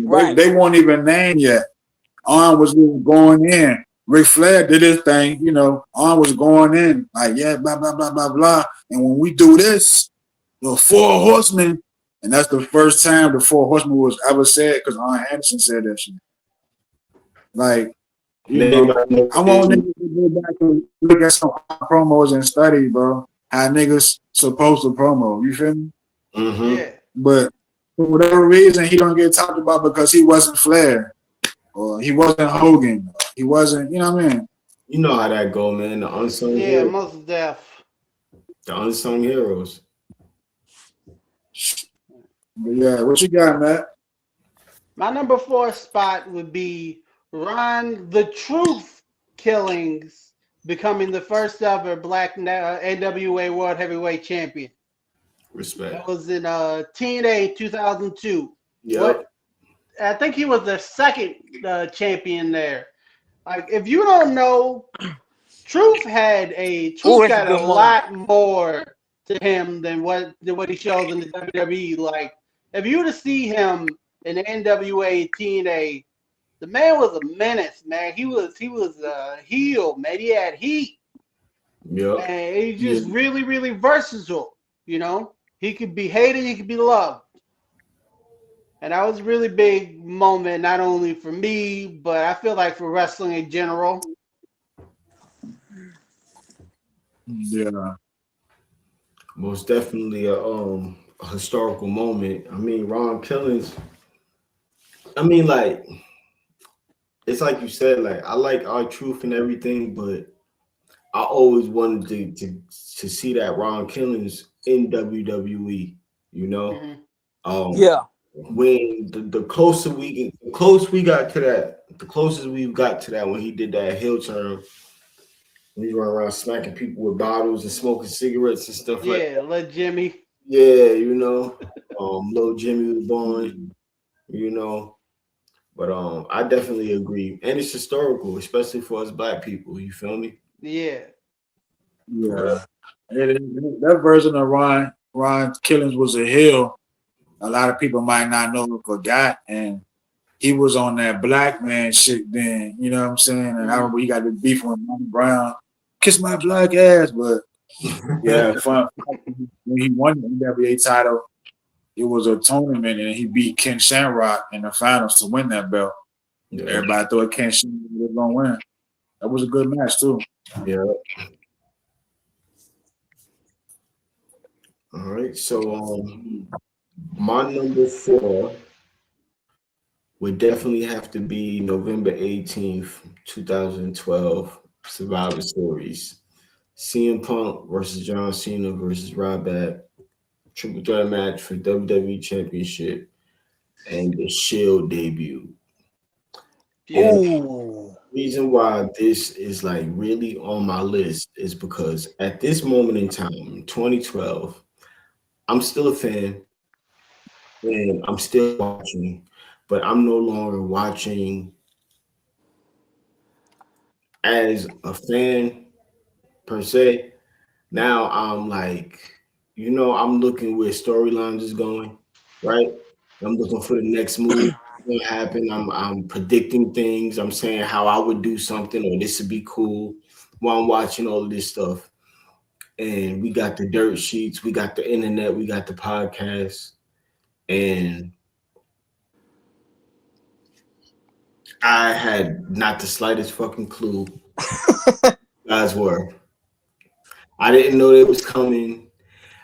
Right. They weren't even named yet. Arn was going in. Ric Flair did his thing, you know. Arn was going in, like, yeah, blah, blah, blah, blah, blah. And when we do this, the Four Horsemen, and that's the first time the Four Horsemen was ever said, because Arn Anderson said that shit. Like, you know, I want niggas to go back and look at some promos and study, bro, how niggas supposed to promo. You feel me? Mm-hmm. Yeah. But for whatever reason, he don't get talked about because he wasn't Flair. Or he wasn't Hogan. He wasn't, you know what I mean? You know how that go, man. The unsung heroes. Yeah, most deaf. The unsung heroes. But yeah, what you got, Matt? My number 4 spot would be Ron the Truth Killings becoming the first ever Black NWA World Heavyweight Champion. Respect. That was in TNA 2002. Yep. I think he was the second champion there. Like, if you don't know, Truth got a lot more to him than what he shows in the WWE. Like, if you were to see him in the NWA TNA, the man was a menace, man. He was a heel, man. He had heat. Yeah. And he's just really, really versatile. You know, he could be hated, he could be loved. And that was a really big moment, not only for me, but I feel like for wrestling in general. Yeah. Most definitely a historical moment. I mean, Ron Killings. I mean, like it's like you said, like I like our truth and everything, but I always wanted to see that Ron Killings in WWE. You know, Hmm. um, Yeah. when the closer we get, the close we got to that, the closest we've got to that when he did that heel turn, when he run around smacking people with bottles and smoking cigarettes and stuff like Yeah, let Jimmy. yeah, you know, little Jimmy was born, you know, but I definitely agree, and it's historical, especially for us black people. You feel me? Yeah. For real. Yeah. That version of Ron Killings was a heel. A lot of people might not know or forgot, and he was on that black man shit then. You know what I'm saying? And I Hmm. remember he got the beef with Monty Brown, kiss my black ass. But yeah, fun when he won the NWA title, it was a tournament and he beat Ken Shamrock in the finals to win that belt. Yeah, Everybody thought Ken Shamrock was gonna win. That was a good match too. yeah. All right, so my number four would definitely have to be November 18th, 2012, Survivor Series. CM Punk versus John Cena versus Ryback, triple threat match for WWE Championship and the Shield debut. And Yeah. Ooh. the reason why this is like really on my list is because at this moment in time, 2012, I'm still a fan and I'm still watching, but I'm no longer watching as a fan per se. Now I'm like, I'm looking where storylines is going, right? I'm looking for the next move. What happen? I'm predicting things. I'm saying how I would do something or this would be cool while I'm watching all of this stuff. And we got the dirt sheets, we got the internet, we got the podcast, and I had not the slightest fucking clue guys were. I didn't know they was coming.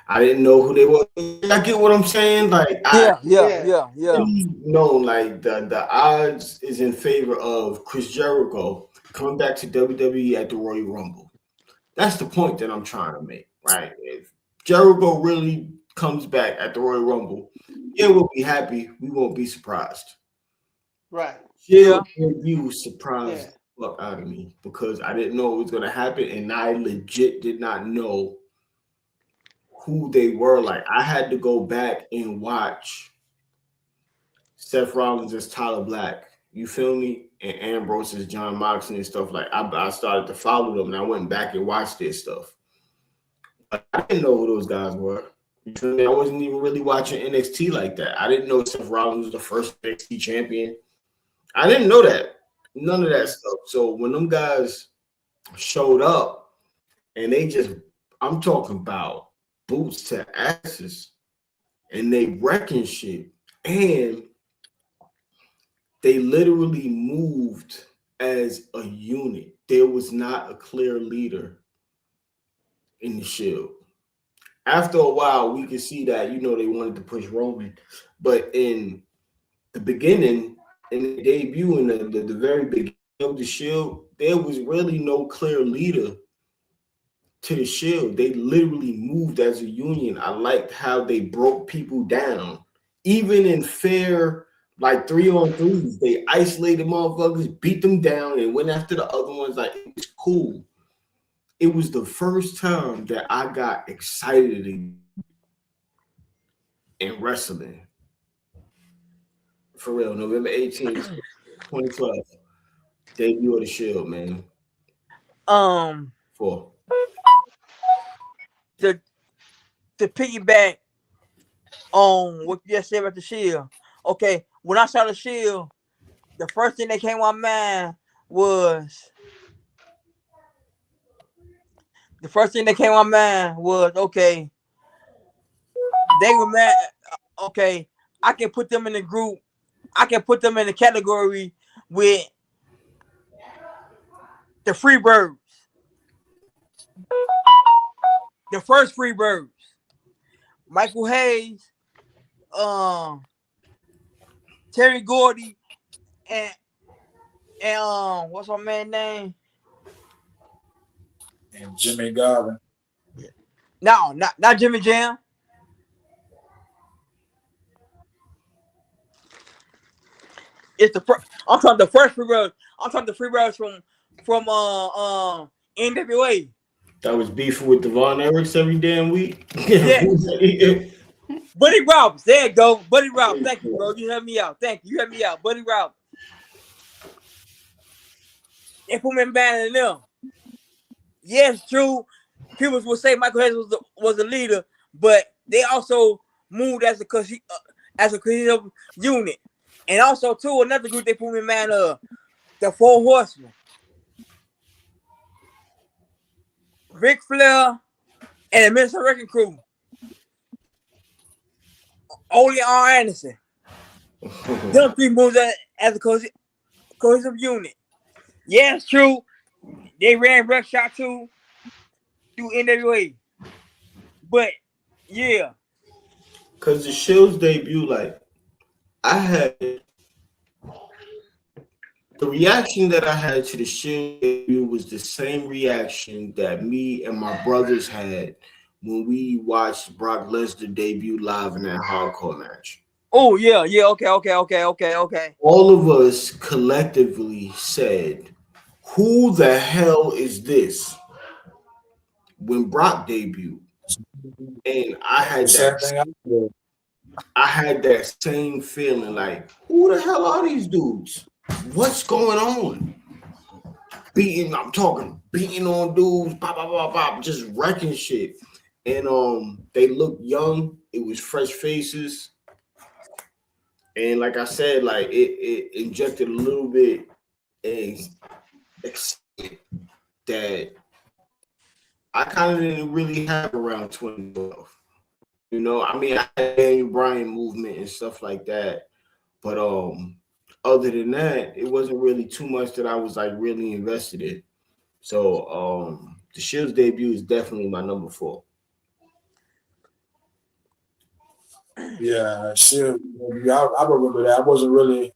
I didn't know who they were. I get what I'm saying. Like I Yeah, yeah, Yeah. yeah, yeah. know, like the odds is in favor of Chris Jericho coming back to WWE at the Royal Rumble. That's the point that I'm trying to make, right? If Jericho really comes back at the Royal Rumble, yeah, we'll be happy. We won't be surprised. Right. Shield Yeah. debut surprised Yeah. the fuck out of me because I didn't know it was gonna happen, and I legit did not know who they were. Like I had to go back and watch Seth Rollins as Tyler Black. You feel me? And Ambrose as John Moxley and stuff. Like I started to follow them, and I went back and watched their stuff. But I didn't know who those guys were. You feel me? I wasn't even really watching NXT like that. I didn't know Seth Rollins was the first NXT champion. I didn't know that. None of that stuff. So when them guys showed up and they just, I'm talking about boots to asses and they wrecking shit. And they literally moved as a unit. There was not a clear leader in the Shield. After a while, we could see that, they wanted to push Roman. But in the beginning, in the debut, in the very beginning of the Shield, there was really no clear leader to the Shield. They literally moved as a union. I liked how they broke people down, even in fair, like 3-on-3s. They isolated motherfuckers, beat them down, and went after the other ones. Like it was cool. It was the first time that I got excited in wrestling. For real, November 18th, 2012. Debut of the Shield, man. Um, For to to piggyback on what you just said about the Shield. Okay, when I saw the Shield, the first thing that came to my mind was okay. They were mad. Okay, I can put them in the group. I can put them in the category with the Freebirds, the first Freebirds, Michael Hayes, Terry Gordy, and what's my man's name? And Jimmy Garvin. No, not Jimmy Jam. It's the first. I'm talking the first Freebirds. I'm talking the Freebirds from NWA. That was beefing with Devon Eriks every damn week. Yes. Buddy Roberts. There you go. Buddy Roberts. Thank you, bro. You helped me out. Thank you. You helped me out. Buddy Roberts. They put me in band in them. Yes, true. People will say Michael Hayes was a leader, but they also moved as a cohesive unit. And also, too, another group they put me in man of, the Four Horsemen. Ric Flair and the Minnesota Wrecking Crew. Only Arn Anderson. Them three moves as a cohesive unit. Yeah, it's true. They ran Shot too through NWA. But yeah. Cause the Shield's debut, like I had the reaction that I had to the Shield debut was the same reaction that me and my brothers had when we watched Brock Lesnar debut live in that hardcore match. Oh yeah, okay. All of us collectively said, "Who the hell is this?" When Brock debuted, and I had that same feeling, like, who the hell are these dudes? What's going on? Beating on dudes, pop, just wrecking shit. And they looked young. It was fresh faces. And like I said, like it injected a little bit of excitement that I kind of didn't really have around 2012. You know, I mean, I had Daniel Bryan movement and stuff like that, but other than that, it wasn't really too much that I was like really invested in. So the Shield's debut is definitely my number 4. Yeah, Shield. I remember that. I wasn't really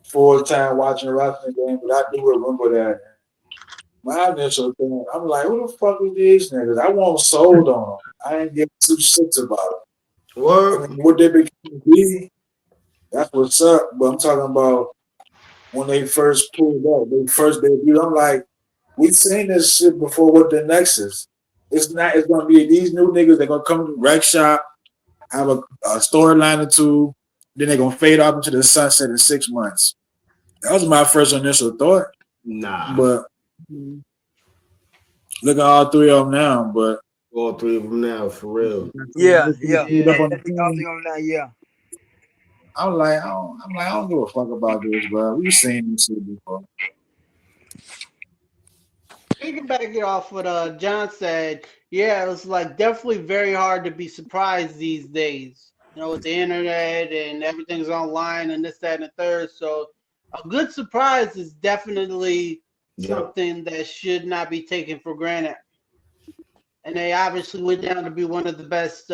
full time watching a wrestling game, but I do remember that. My initial thing, I'm like, who the fuck is these niggas? I wasn't sold on them. I ain't give 2 shits about it. What? What they became to be, that's what's up. But I'm talking about when they first pulled up, they first debuted. I'm like, we seen this shit before with the Nexus. It's gonna be these new niggas. They're gonna come to the rec shop, have a storyline or two, then they're gonna fade off into the sunset in 6 months. That was my first initial thought. Nah. But look at all 3 of them now. But all 3 of them now, for real. Yeah. I'm like, I don't give a fuck about this, bro. We've seen this shit before. Piggybacking off what John said, yeah, it was like definitely very hard to be surprised these days. You know, with the internet and everything's online and this, that, and the third. So a good surprise is definitely something that should not be taken for granted. And they obviously went down to be one of the best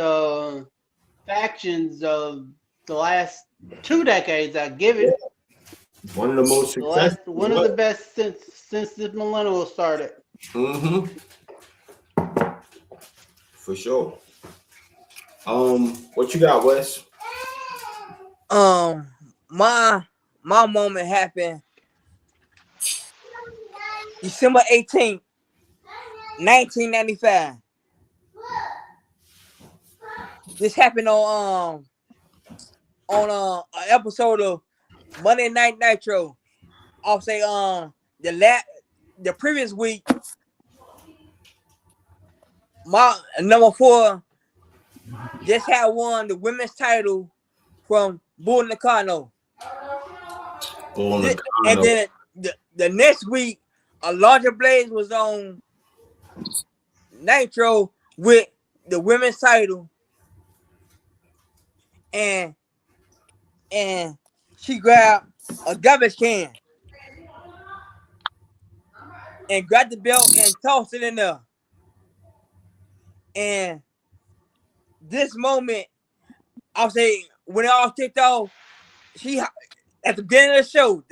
factions of the last 2 decades. I give it. One of the most successful. One of the best since the millennial started. Mm-hmm. For sure. What you got, Wes? My moment happened December 18th, 1995. This happened on an episode of Monday Night Nitro. I'll say the previous week, my number 4 just had won the women's title from Bull Nakano. And then the next week, a larger blaze was on Nitro with the women's title. And and she grabbed a garbage can and grabbed the belt and tossed it in there. And this moment, I'll say, when it all kicked off, she at the beginning of the show,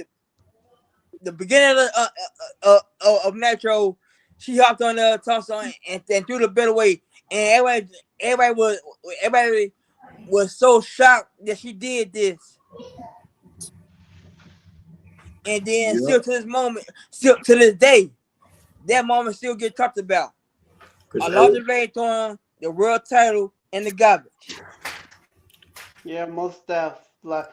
the beginning of Metro, she hopped on the toss on and threw the belt away, and everybody was so shocked that she did this. And then Yep. still to this moment, still to this day, that moment still gets talked about. Alonzo Ray throwing the world title in the garbage. Yeah, most stuff. Like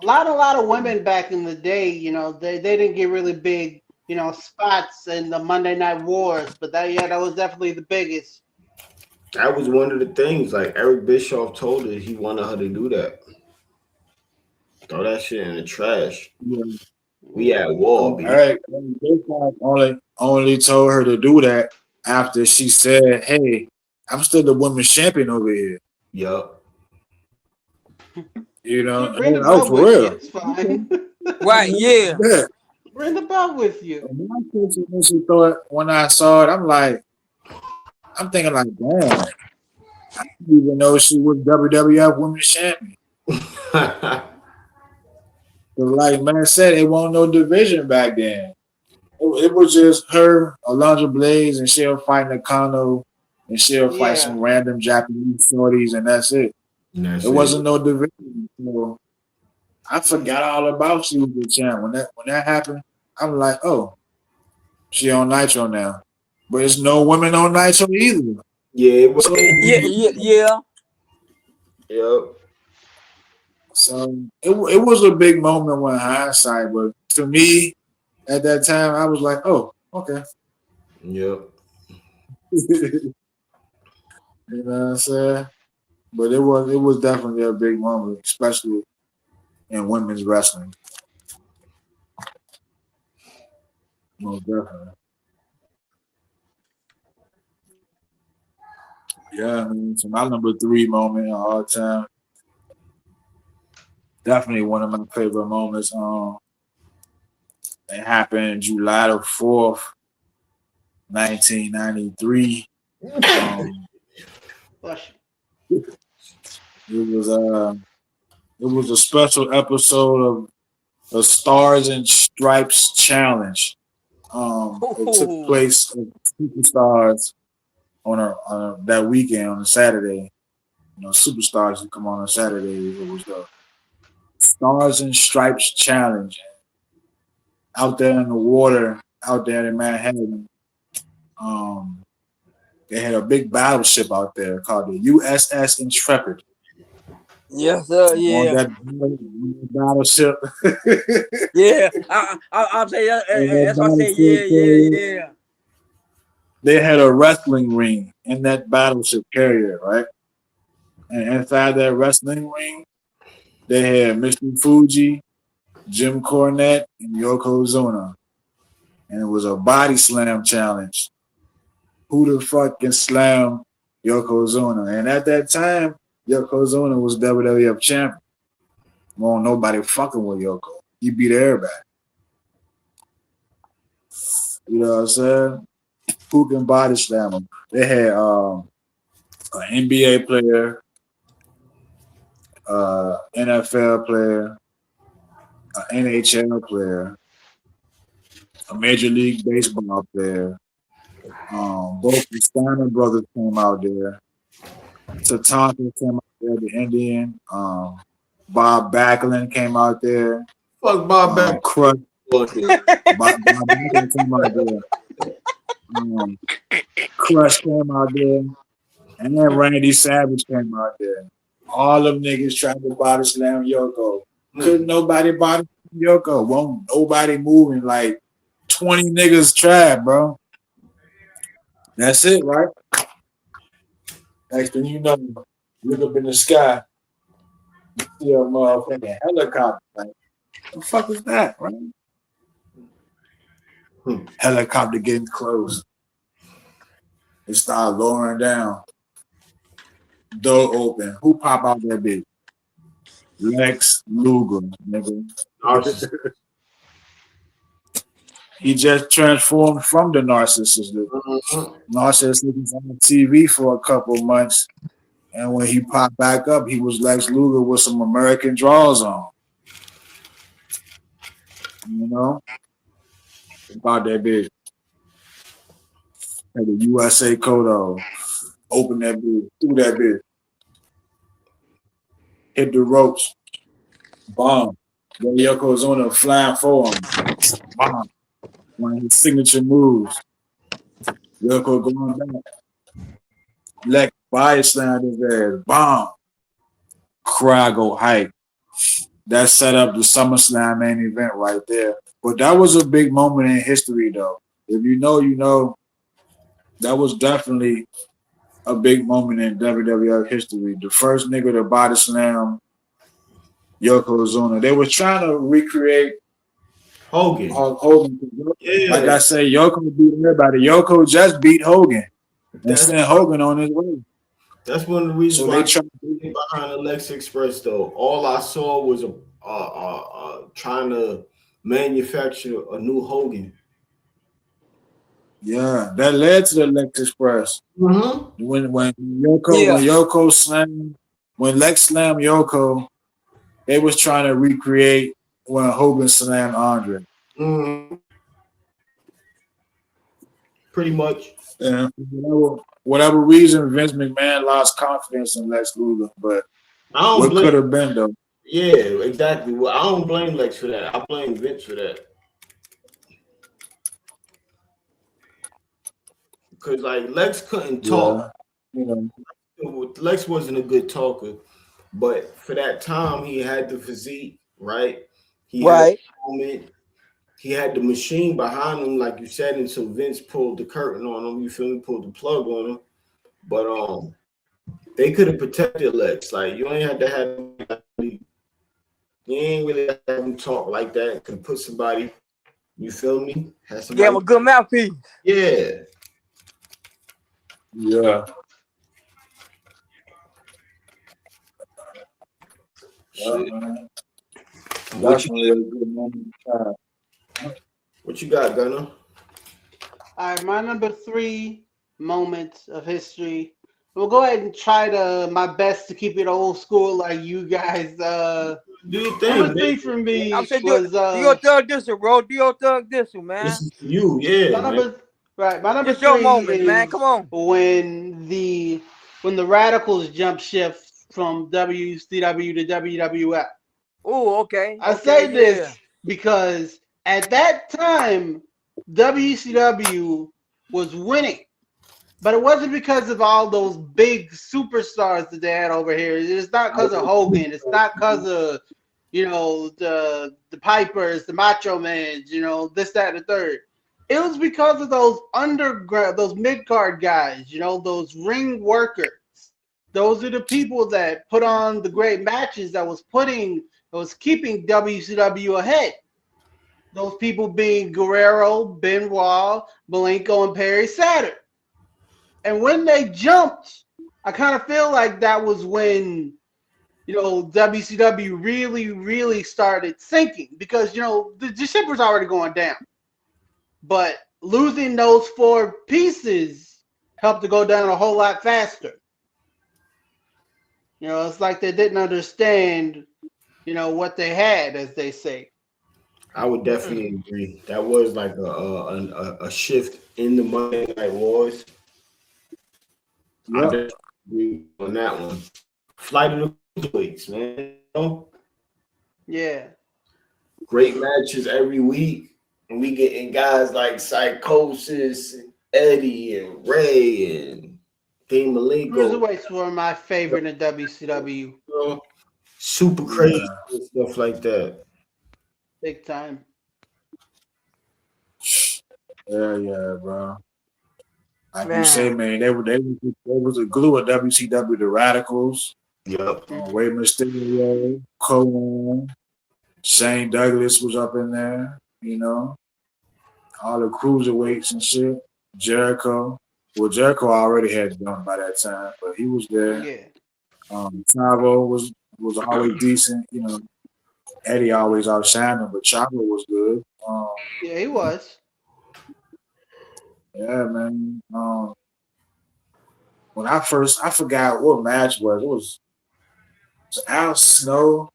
a lot of women back in the day, you know, they didn't get really big, you know, spots in the Monday Night Wars, but that was definitely the biggest. That was one of the things. Like Eric Bischoff told her he wanted her to do that. Throw that shit in the trash. Yeah. We at war, B. Eric only told her to do that after she said, "Hey, I'm still the women's champion over here." Yup. You know, Bring the oh, belt for with real. you. It's fine. Right, yeah. Yeah. Bring the belt with you. When I saw it, I'm thinking like, damn, I didn't even know she was WWF Women's Champion. But like man said, it wasn't no division back then. It was just her, Alondra Blaze, and she'll fight Nakano, and she'll fight some random Japanese shorties, and that's it. It wasn't no division. So I forgot all about she was the champ. When that happened, I'm like, oh, she on Nitro now. But there's no women on Nitro either. Yeah, it was. Yeah. Yep. So it was a big moment when hindsight, but to me, at that time, I was like, oh, okay. Yep. You know what I'm saying? But it was definitely a big moment, especially in women's wrestling. Most definitely. Yeah, I mean, so my number 3 moment of all time. Definitely one of my favorite moments. It happened July the 4th, 1993. It was a special episode of the Stars and Stripes Challenge. It took place at Superstars on that weekend on a Saturday. You know, Superstars would come on Saturday. It was the Stars and Stripes Challenge out there in the water, out there in Manhattan. They had a big battleship out there called the USS Intrepid. Yes, sir. Yeah. On that battleship. Yeah. I'm saying that's what I say. Yeah. They had a wrestling ring in that battleship carrier, right? And inside that wrestling ring, they had Mr. Fuji, Jim Cornette, and Yokozuna. And it was a body slam challenge. Who the fuck can slam Yokozuna? And at that time, Yokozuna was WWF champion. Well, nobody fucking with Yoko. He beat everybody. You know what I'm saying? Who can body slam him? They had an NBA player, NFL player, an NHL player, a Major League Baseball player. Both the Steiner brothers came out there. Tatanka came out there, the Indian. Bob Backlund came out there. Fuck Bob Backlund. Crush. Bob Backlund came out there. Crush came out there. And then Randy Savage came out there. All them niggas tried to body slam Yoko. Couldn't nobody body slam Yoko. Won't nobody moving. Like 20 niggas tried, bro. That's it, right? Next thing you know, look up in the sky, you see a motherfucking helicopter. Like, what the fuck is that, right? Helicopter getting close. It started lowering down. Door open. Who pop out that bitch? Lex Luger, nigga. Narcissist. He just transformed from the narcissist. The Mhm. narcissist was on TV for a couple months, and when he popped back up, he was Lex Luger with some American draws on. You know, about that bitch. Had the USA Kodo. Open that bitch, through that bitch. Hit the ropes. Bomb. Then Yokozuna flying for him. Bomb. One of his signature moves. Yoko going back. Lex body slammed his ass. Bomb. Crowd go hype. That set up the SummerSlam main event right there. But that was a big moment in history, though. If you know, you know. That was definitely a big moment in WWF history. The first nigga to body slam Yokozuna. They were trying to recreate Hogan. Hulk Hogan. Yeah. Like I say, Yoko beat everybody. Yoko just beat Hogan and That's, sent Hogan on his way. that's one of the reasons So why they I tried came behind the Lex Express, though. All I saw was trying to manufacture a new Hogan. yeah, that led to the Lex Express. Mm-hmm. When Yeah. Yoko slammed, when Lex slammed Yoko, they was trying to recreate when Hogan slammed Andre. Mm-hmm. Pretty much. And for whatever reason, Vince McMahon lost confidence in Lex Luger. But I don't what blame. could have been though? Yeah, exactly. Well, I don't blame Lex for that. I blame Vince for that. Because like Lex couldn't talk. Yeah, you know, Lex wasn't a good talker, but for that time he had the physique, right? He had Right. the moment. He had the machine behind him, like you said, until Vince pulled the curtain on him. You feel me? Pulled the plug on him. But they could have protected Lex. Like you ain't had to have. You ain't really have him talk like that. Could put somebody. You feel me? Had Gave him somebody. a good mouthpiece. Yeah. yeah. Shit. Man. What Definitely a good moment. you got, Gunner? All right, my number 3 moments of history. We'll go ahead and try my best to keep it old school like you guys. Do your Number thing, 3 man. for me I'm saying, was do your thug this, bro. Do your thug this, man. This is for you, yeah, my man. number my number It's your 3 moment, man. is Come on. when the Radicals jump shift from WCW to WWF. Oh, okay. I Okay, say yeah. this because at that time WCW was winning. But it wasn't because of all those big superstars that they had over here. It's not because of Hogan. It's not because of, the Pipers, the Macho Mans, this, that, and the third. It was because of those underground, those mid-card guys, those ring workers. Those are the people that put on the great matches that was keeping WCW ahead. Those people being Guerrero, Benoit, Malenko, and Perry Saturn. And when they jumped, I kind of feel like that was when, WCW really, really started sinking because, the ship was already going down. But losing those 4 pieces helped to go down a whole lot faster. It's like they didn't understand, what they had, as they say. I would definitely agree. That was like a shift in the Monday Night Wars. I Yep. definitely agree on that one. Flight of the Cruiserweights, man. Yeah. Great matches every week. And we getting guys like Psychosis, and Eddie, and Ray, and Dean Malenko. Cruiserweights were my favorite in WCW. Super crazy and stuff like that. Big time. Yeah, bro. Like Man. you say, man, they was the glue of WCW. The Radicals, Yep. Rey Mysterio, Cohen, Shane Douglas was up in there. All the cruiserweights and shit. Jericho. Well, Jericho already had done by that time, but he was there. Yeah. Chavo was was always decent. You know, Eddie always outshined him, but Chavo was good. Yeah, he was. Yeah, man. When I forgot what match was. It was Al Snow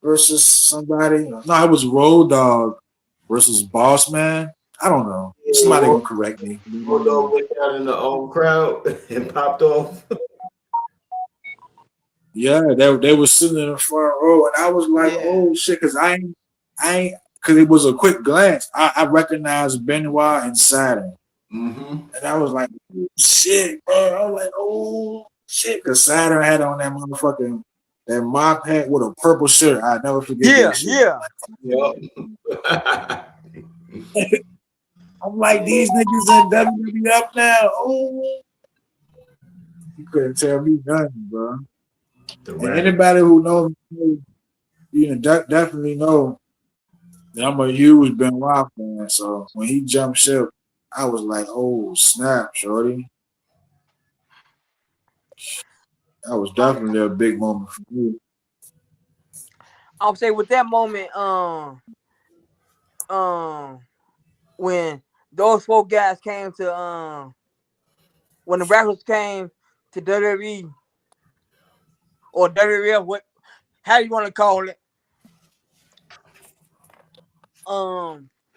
versus somebody. No, it was Road Dogg versus Boss Man. I don't know. Somebody gonna correct me. Bulldog went down in the crowd and popped off. Yeah, they were sitting in the front row, and I was like, Yeah. "Oh shit!" Because because it was a quick glance. I recognized Benoit and Saturn, Mm-hmm. and I was like, oh, "Shit, bro!" I was like, "Oh shit!" Because Saturn had on that motherfucking that mop hat with a purple shirt. I never forget Yeah, that shit. yeah. Yep. I'm like, these niggas in WWF now. Oh, you couldn't tell me nothing, bro. And anybody who knows me, definitely know that I'm a huge Benoit fan. So when he jumped ship, I was like, oh, snap, shorty. That was definitely a big moment for me. I'll say with that moment, when those four guys came to when the rappers came to WWE or WWF, what how you want to call it?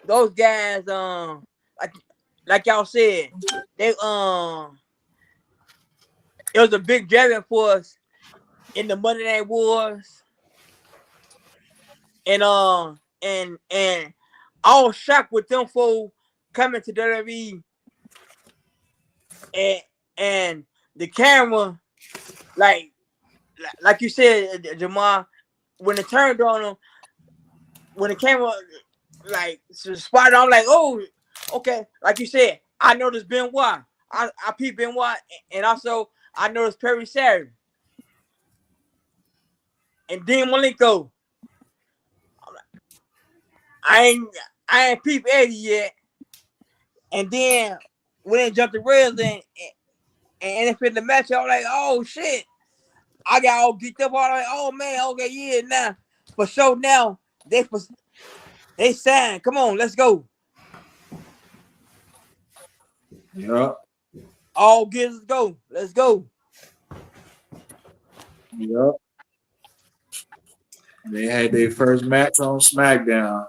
Those guys, like y'all said, they it was a big driving force in the Monday Night Wars, and I was shocked with them four coming to WWE, and the camera, like you said, Jamal, when it turned on them, when the camera spotted, I'm like, oh, okay. Like you said, I noticed Benoit. I peeped Benoit, and also I noticed Perry Saturn and Dean Malenko. I ain't peep Eddie yet. And then when they jumped the rails and it fit the match, I was like, oh shit. I got all geeked up. I was like, oh man, okay, yeah, now. For sure now, they signed. Come on, let's go. Yeah. All gears go. Let's go. Yeah. They had their first match on SmackDown.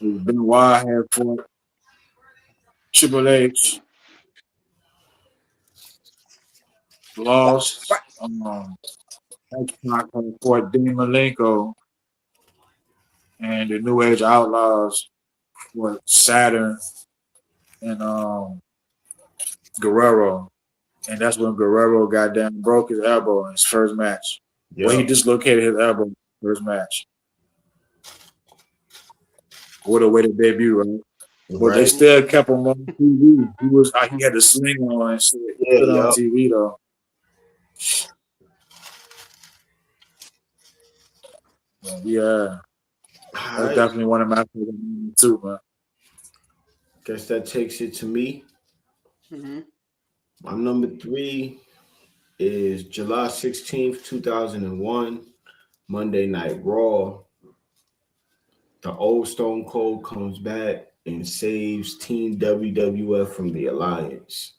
Benoit had fought Triple H, lost. X-Pac had fought Dean Malenko, and the New Age Outlaws fought Saturn and Guerrero. And that's when Guerrero got down, broke his elbow in his first match. Yep. Well, he dislocated his elbow in his first match. What a way to debut, right? But they still kept him on TV. He had the sling on and shit. He put on TV though. Yeah, that's definitely one of my favorite moments too, man. Guess that takes it to me. Mm-hmm. My number 3 is July 16th, 2001, Monday Night Raw. The old Stone Cold comes back and saves Team WWF from the Alliance.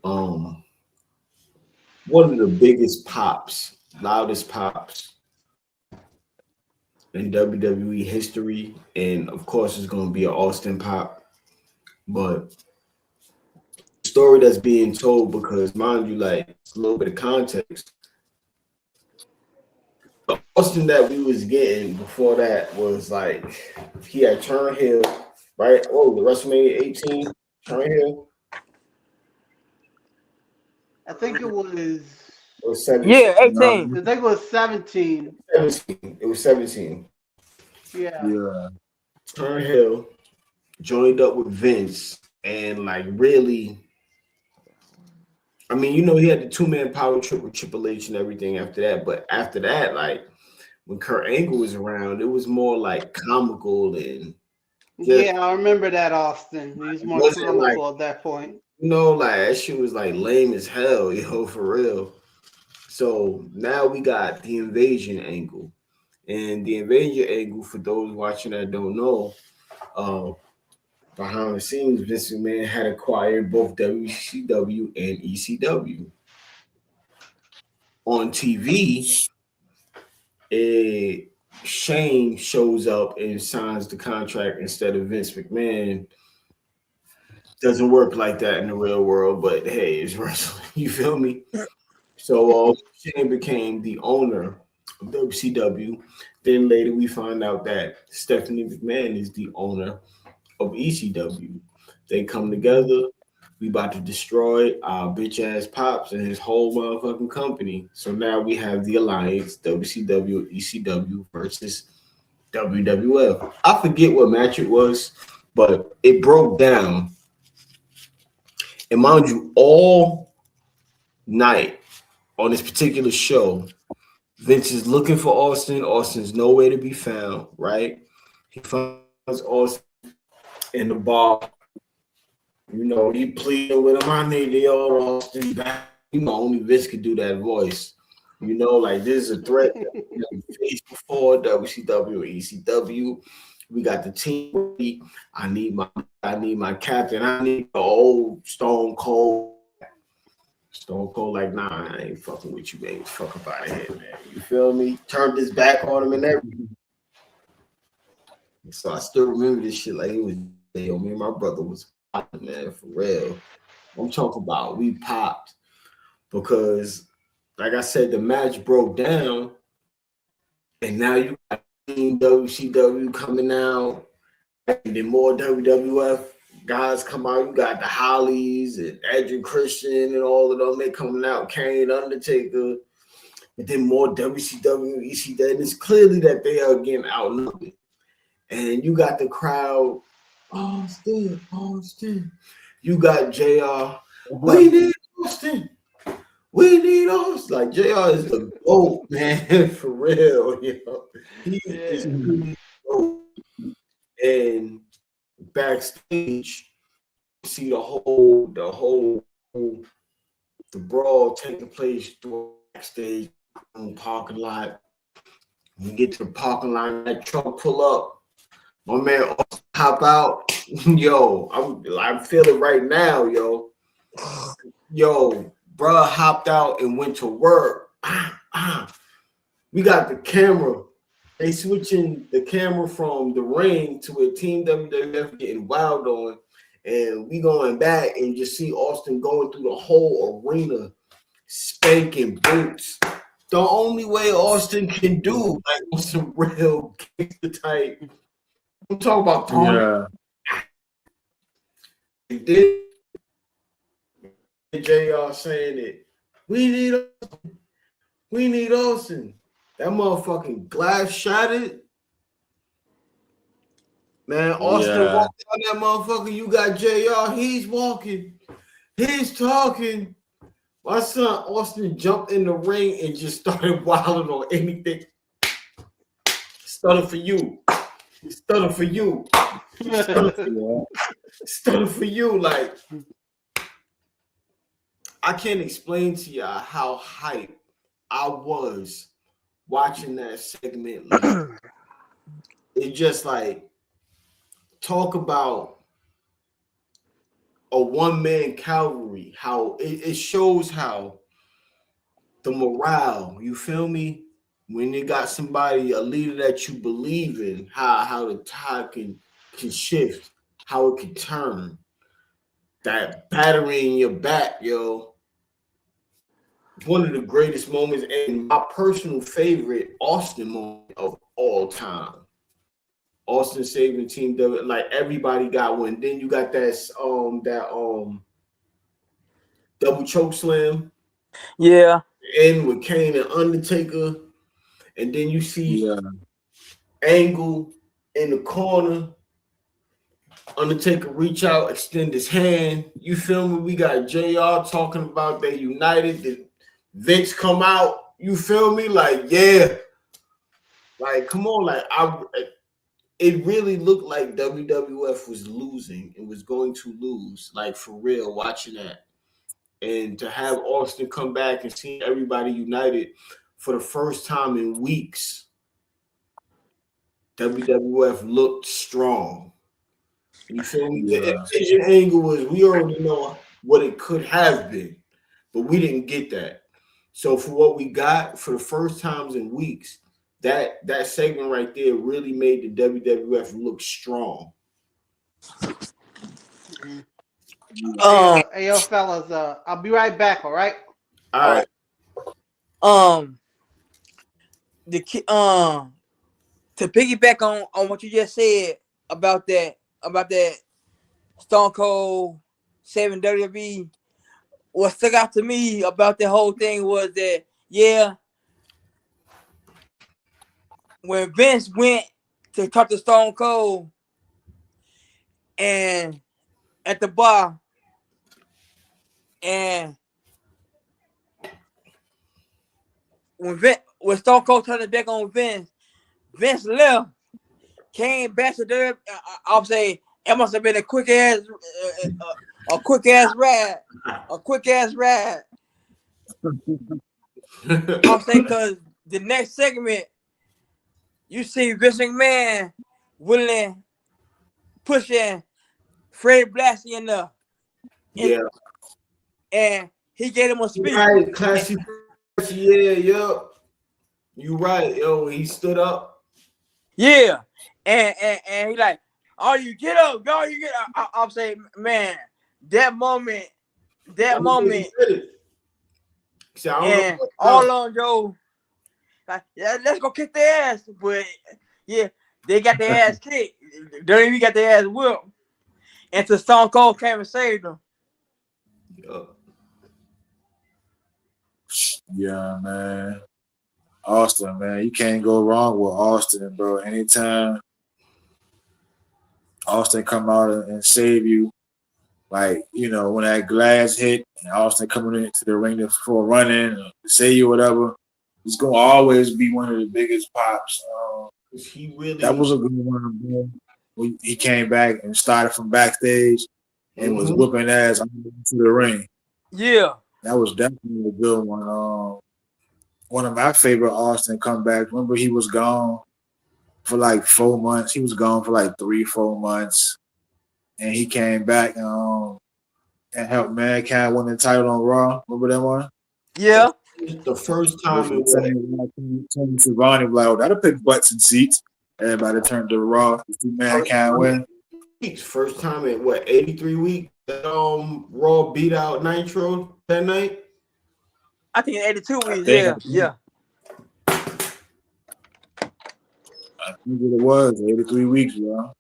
One of the biggest pops, loudest pops in WWE history, and of course it's going to be an Austin pop, but the story that's being told, because mind you, like, it's a little bit of context. The Austin that we was getting before that was like, he had turned heel, right? Oh, the WrestleMania 18 turn heel. I think it was. It was 17. Yeah, 18. I think it was 17. 17. It was 17. Yeah. Turn heel, joined up with Vince, and like really, I mean, you know, he had the 2-man power trip with Triple H and everything after that. But after that, like when Kurt Angle was around, it was more like comical and yeah, I remember that Austin. He was more comical at that point. You know, like that shit was like lame as hell, yo, for real. So now we got the invasion angle. And the invasion angle, for those watching that don't know, uh, behind the scenes, Vince McMahon had acquired both WCW and ECW. On TV, Shane shows up and signs the contract instead of Vince McMahon. Doesn't work like that in the real world, but hey, it's wrestling. You feel me? So Shane became the owner of WCW. Then later we find out that Stephanie McMahon is the owner of ECW. They come together. We about to destroy our bitch ass Pops and his whole motherfucking company. So now we have the alliance WCW, ECW versus WWF. I forget what match it was, but it broke down. And mind you, all night on this particular show, Vince is looking for Austin. Austin's nowhere to be found, right? He finds Austin in the bar. You know, he pleading with him. I need the old Austin back. You know, only Vince could do that voice. You know, like this is a threat that we never faced before. WCW, ECW. We got the team. I need my captain. I need the old Stone Cold. Stone Cold, like, nah, I ain't fucking with you, man. Fuck up out of here, man. You feel me? Turned his back on him and everything. So I still remember this shit like it was, yo, me and my brother was popping, man, for real. I'm talking about we popped because, like I said, the match broke down, and now you got WCW coming out, and then more WWF guys come out. You got the Hollies and Edge and Christian and all of them. They coming out. Kane, Undertaker, and then more WCW, ECW. And it's clearly that they are getting outnumbered. And you got the crowd. Austin. You got JR. We need Austin. Like JR is the GOAT, man, for real. You know, he is the GOAT. And backstage, you see the brawl taking place backstage in the parking lot. We get to the parking lot, that truck pull up. My man hop out. Yo, I'm feeling right now, yo. Yo, bruh hopped out and went to work. We got the camera. They switching the camera from the ring to a Team WWF getting wild on. And we going back and just see Austin going through the whole arena, spanking boots. The only way Austin can do, like, on some real gangster type. I'm talking about throwing. And then JR saying it. We need Austin. That motherfucking glass shattered. Man, Austin walked down that motherfucker. You got JR. He's walking. He's talking. My son Austin jumped in the ring and just started wilding on anything. Stutter for you. Stutter for you. Stutter for you. Like, I can't explain to y'all how hyped I was watching that segment. Like, it just like talk about a one-man cavalry, how it shows how the morale, you feel me? When you got somebody, a leader that you believe in, how the tide can shift, how it can turn. That battery in your back, yo. One of the greatest moments and my personal favorite Austin moment of all time. Austin saving Team W, like everybody got one. Then you got that double choke slam. Yeah. And with Kane and Undertaker. And then you see Angle in the corner. Undertaker reach out, extend his hand. You feel me? We got JR talking about they united. The Vince come out. You feel me? Like, yeah. Like, come on. Like, it really looked like WWF was losing and was going to lose. Like, for real, watching that. And to have Austin come back and see everybody united for the first time in weeks, WWF looked strong. You feel me? Yeah. The Asian angle was, we already know what it could have been, but we didn't get that. So for what we got for the first times in weeks, that segment right there really made the WWF look strong. Hey, yo, fellas, I'll be right back. All right. All right. To piggyback on what you just said about that Stone Cold saving WWE, what stuck out to me about the whole thing was that, yeah, when Vince went to talk to Stone Cold and at the bar, and when Stone Cold turned it back on Vince left, came back to WWE. I'll say it must have been a quick ass ride. I'll say because the next segment, you see Vince McMahon pushing Fred Blassie enough. Yeah. And he gave him a speech. Right, classy. Yeah, yo. You right, yo. He stood up. Yeah. And he like, oh, you get up, go, you get up. I'll say, man, that moment. See, And all on Joe, like, yeah, let's go kick their ass. But yeah, they got their ass kicked. They even got their ass whipped. Until Stone Cold came and saved them. Yeah, man. Austin, man. You can't go wrong with Austin, bro. Anytime Austin come out and save you, like, you know, when that glass hit and Austin coming into the ring for running or to save you, whatever, it's going to always be one of the biggest pops. That was a good one, bro. He came back and started from backstage and was whooping ass into the ring. Yeah. That was definitely a good one. One of my favorite Austin comebacks. Remember, he was gone for like 4 months. He was gone for like 3-4 months. And he came back and helped Mankind win the title on Raw. Remember that one? Yeah. The first time it was Tony Schiavone was like, oh, that'll pick butts and seats. Everybody turned to Raw to see Mankind win. First time in 83 weeks? Raw beat out Nitro that night? I think 82 weeks, yeah. I think it was 83 weeks, bro.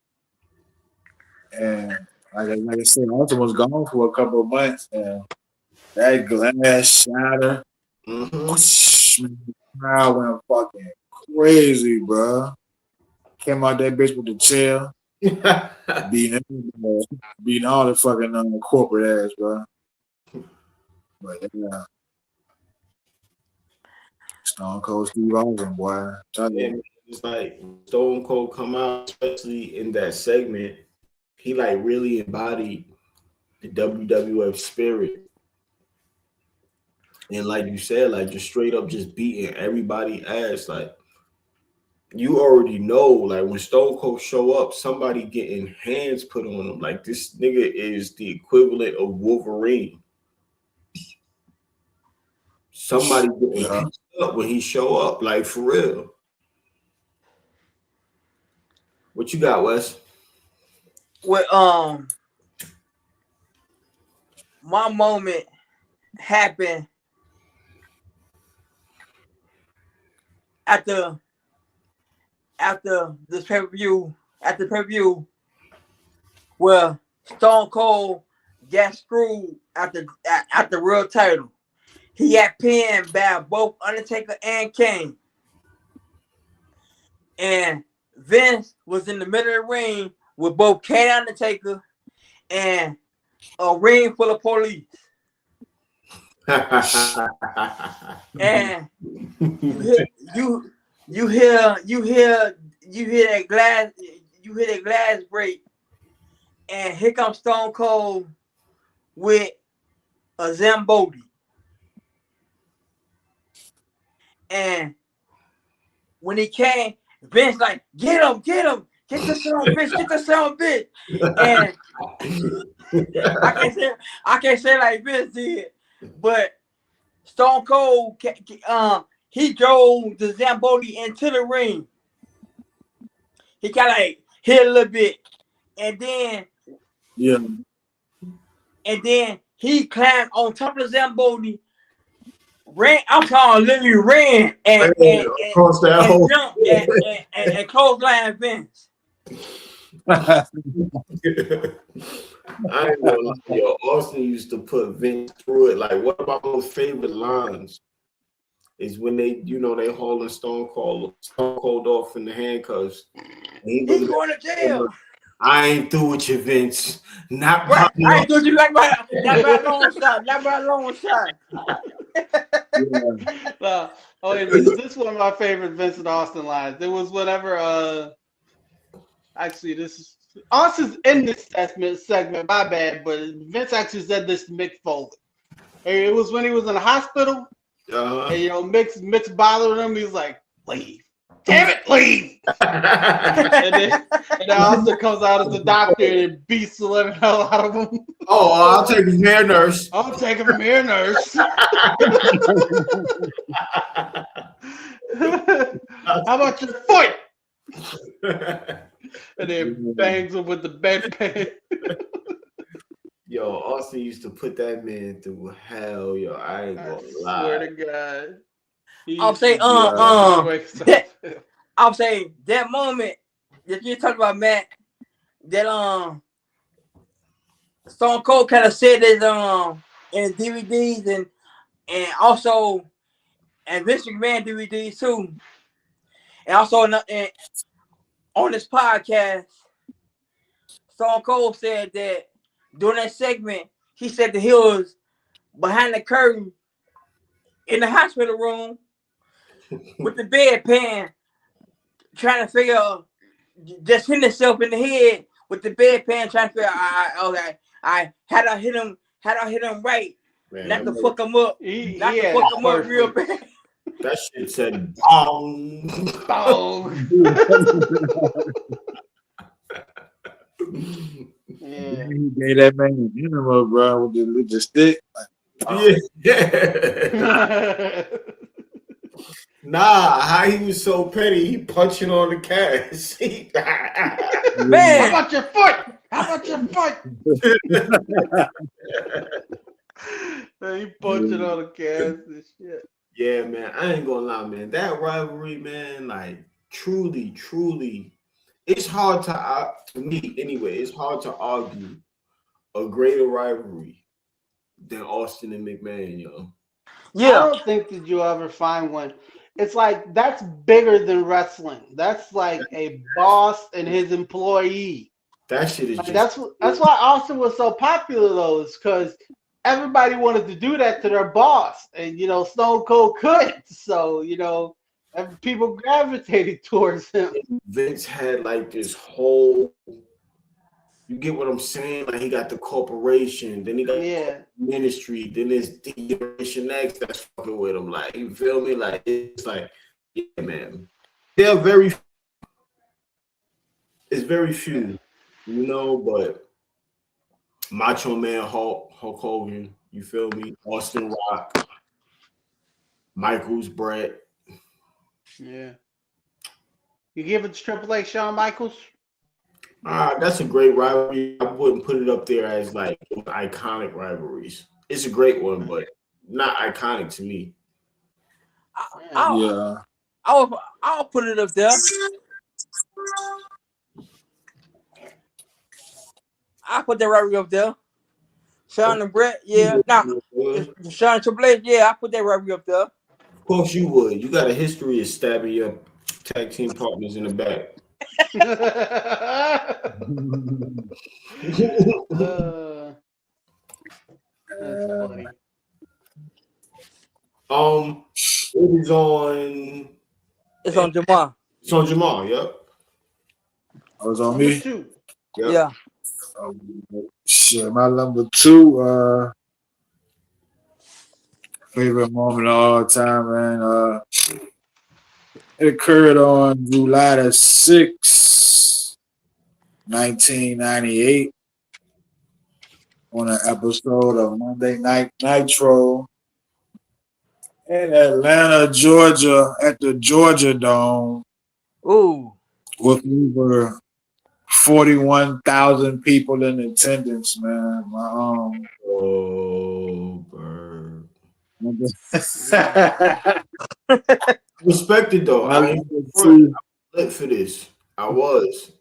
And like I said, Austin was gone for a couple of months, and that glass shatter, crowd went fucking crazy, bro. Came out that bitch with the chair, beating all the fucking corporate ass, bro. But yeah, Stone Cold Steve Austin, boy. It's like Stone Cold come out, especially in that segment, he like really embodied the WWF spirit. And like you said, like just straight up just beating everybody ass. Like you already know, like when Stone Cold show up, somebody getting hands put on him. Like this nigga is the equivalent of Wolverine. Somebody getting picked up when he show up, like for real. What you got, Wes? Well, my moment happened after this pay-per-view, where Stone Cold got screwed at the real title. He got pinned by both Undertaker and Kane. And Vince was in the middle of the ring with both Kane and Undertaker and a ring full of police. And you hear that glass break, and here comes Stone Cold with a Zamboni. And when he came, Vince like, get him, get the son of a bitch, get the son of a bitch. And I can't say like Vince did, but Stone Cold, he drove the Zamboni into the ring. He kind of like hit a little bit, and then he climbed on top of the Zamboni. Ran, I'm talking literally ran and across that whole jumped and clothesline Vince. I ain't gonna lie, yo. Austin used to put Vince through it. Like, one of my most favorite lines is when they hauling Stone Cold off in the handcuffs. He's going to jail. I ain't through with you, Vince. Not right. I ain't through with you like by a long shot. Not by a long shot. This is one of my favorite Vincent Austin lines. There was whenever actually this is Austin's in this segment, my bad, but Vince actually said this to Mick Foley. It was when he was in the hospital. And Mick's bothering him. He's like, leave. Damn it, leave. and then Austin comes out as the doctor and beats the living hell out of him. Oh, I'll take him here, nurse. I'll take him from here, nurse. How about your foot? And then bangs him with the bedpan. Yo, Austin used to put that man through hell. Yo, I ain't gonna lie. Swear to God. I'll say that moment that you talked about, Matt, that Stone Cold kind of said it in DVDs and also and Vince McMahon DVDs too, and also on this podcast, Stone Cold said that during that segment, he said that he was behind the curtain in the hospital room with the bedpan, trying to figure out, just hitting himself in the head with the bedpan, trying to figure out, how do I hit him right, man, not to fuck him up, not to fuck him up real bad. That shit said bong. Yeah. He gave that man an enema, bro, with the stick. Yeah. Nah, how he was so petty, he punching on the cast. Man, how about your foot? He punching on the cast and shit. Yeah, man, I ain't gonna lie, man. That rivalry, man, like truly, it's hard to me anyway. It's hard to argue a greater rivalry than Austin and McMahon, yo. Yeah, I don't think that you'll ever find one. It's like that's bigger than wrestling. That's like a boss and his employee. That shit is like, that's why Austin was so popular though, is because everybody wanted to do that to their boss, and Stone Cold couldn't. So people gravitated towards him. Vince had like this whole. You get what I'm saying? Like he got the corporation, then he got the ministry, then there's Generation X that's fucking with him. Like, you feel me? Like it's like, yeah, man. It's very few, but Macho Man Hulk Hogan, you feel me? Austin Rock, Michaels, Brett. Yeah. You give it to Triple H, Shawn Michaels? That's a great rivalry. I wouldn't put it up there as like iconic rivalries. It's a great one, but not iconic to me. I'll put it up there. I'll put that rivalry up there. Shawn and Brett, yeah. Shawn and Triple H, yeah. I put that rivalry up there. Of course you would. You got a history of stabbing your tag team partners in the back. That's funny. It is on. It's on Jamal. It's on Jamal. Yep. Oh, it's on me. Yep. Yeah. Shit, my number 2. favorite moment of all time, man. It occurred on July the 6th, 1998, on an episode of Monday Night Nitro in Atlanta, Georgia, at the Georgia Dome, Ooh. with over 41,000 people in attendance, man. Oh, bird. My Respected though. I ain't number front. two, Lit for this. I was.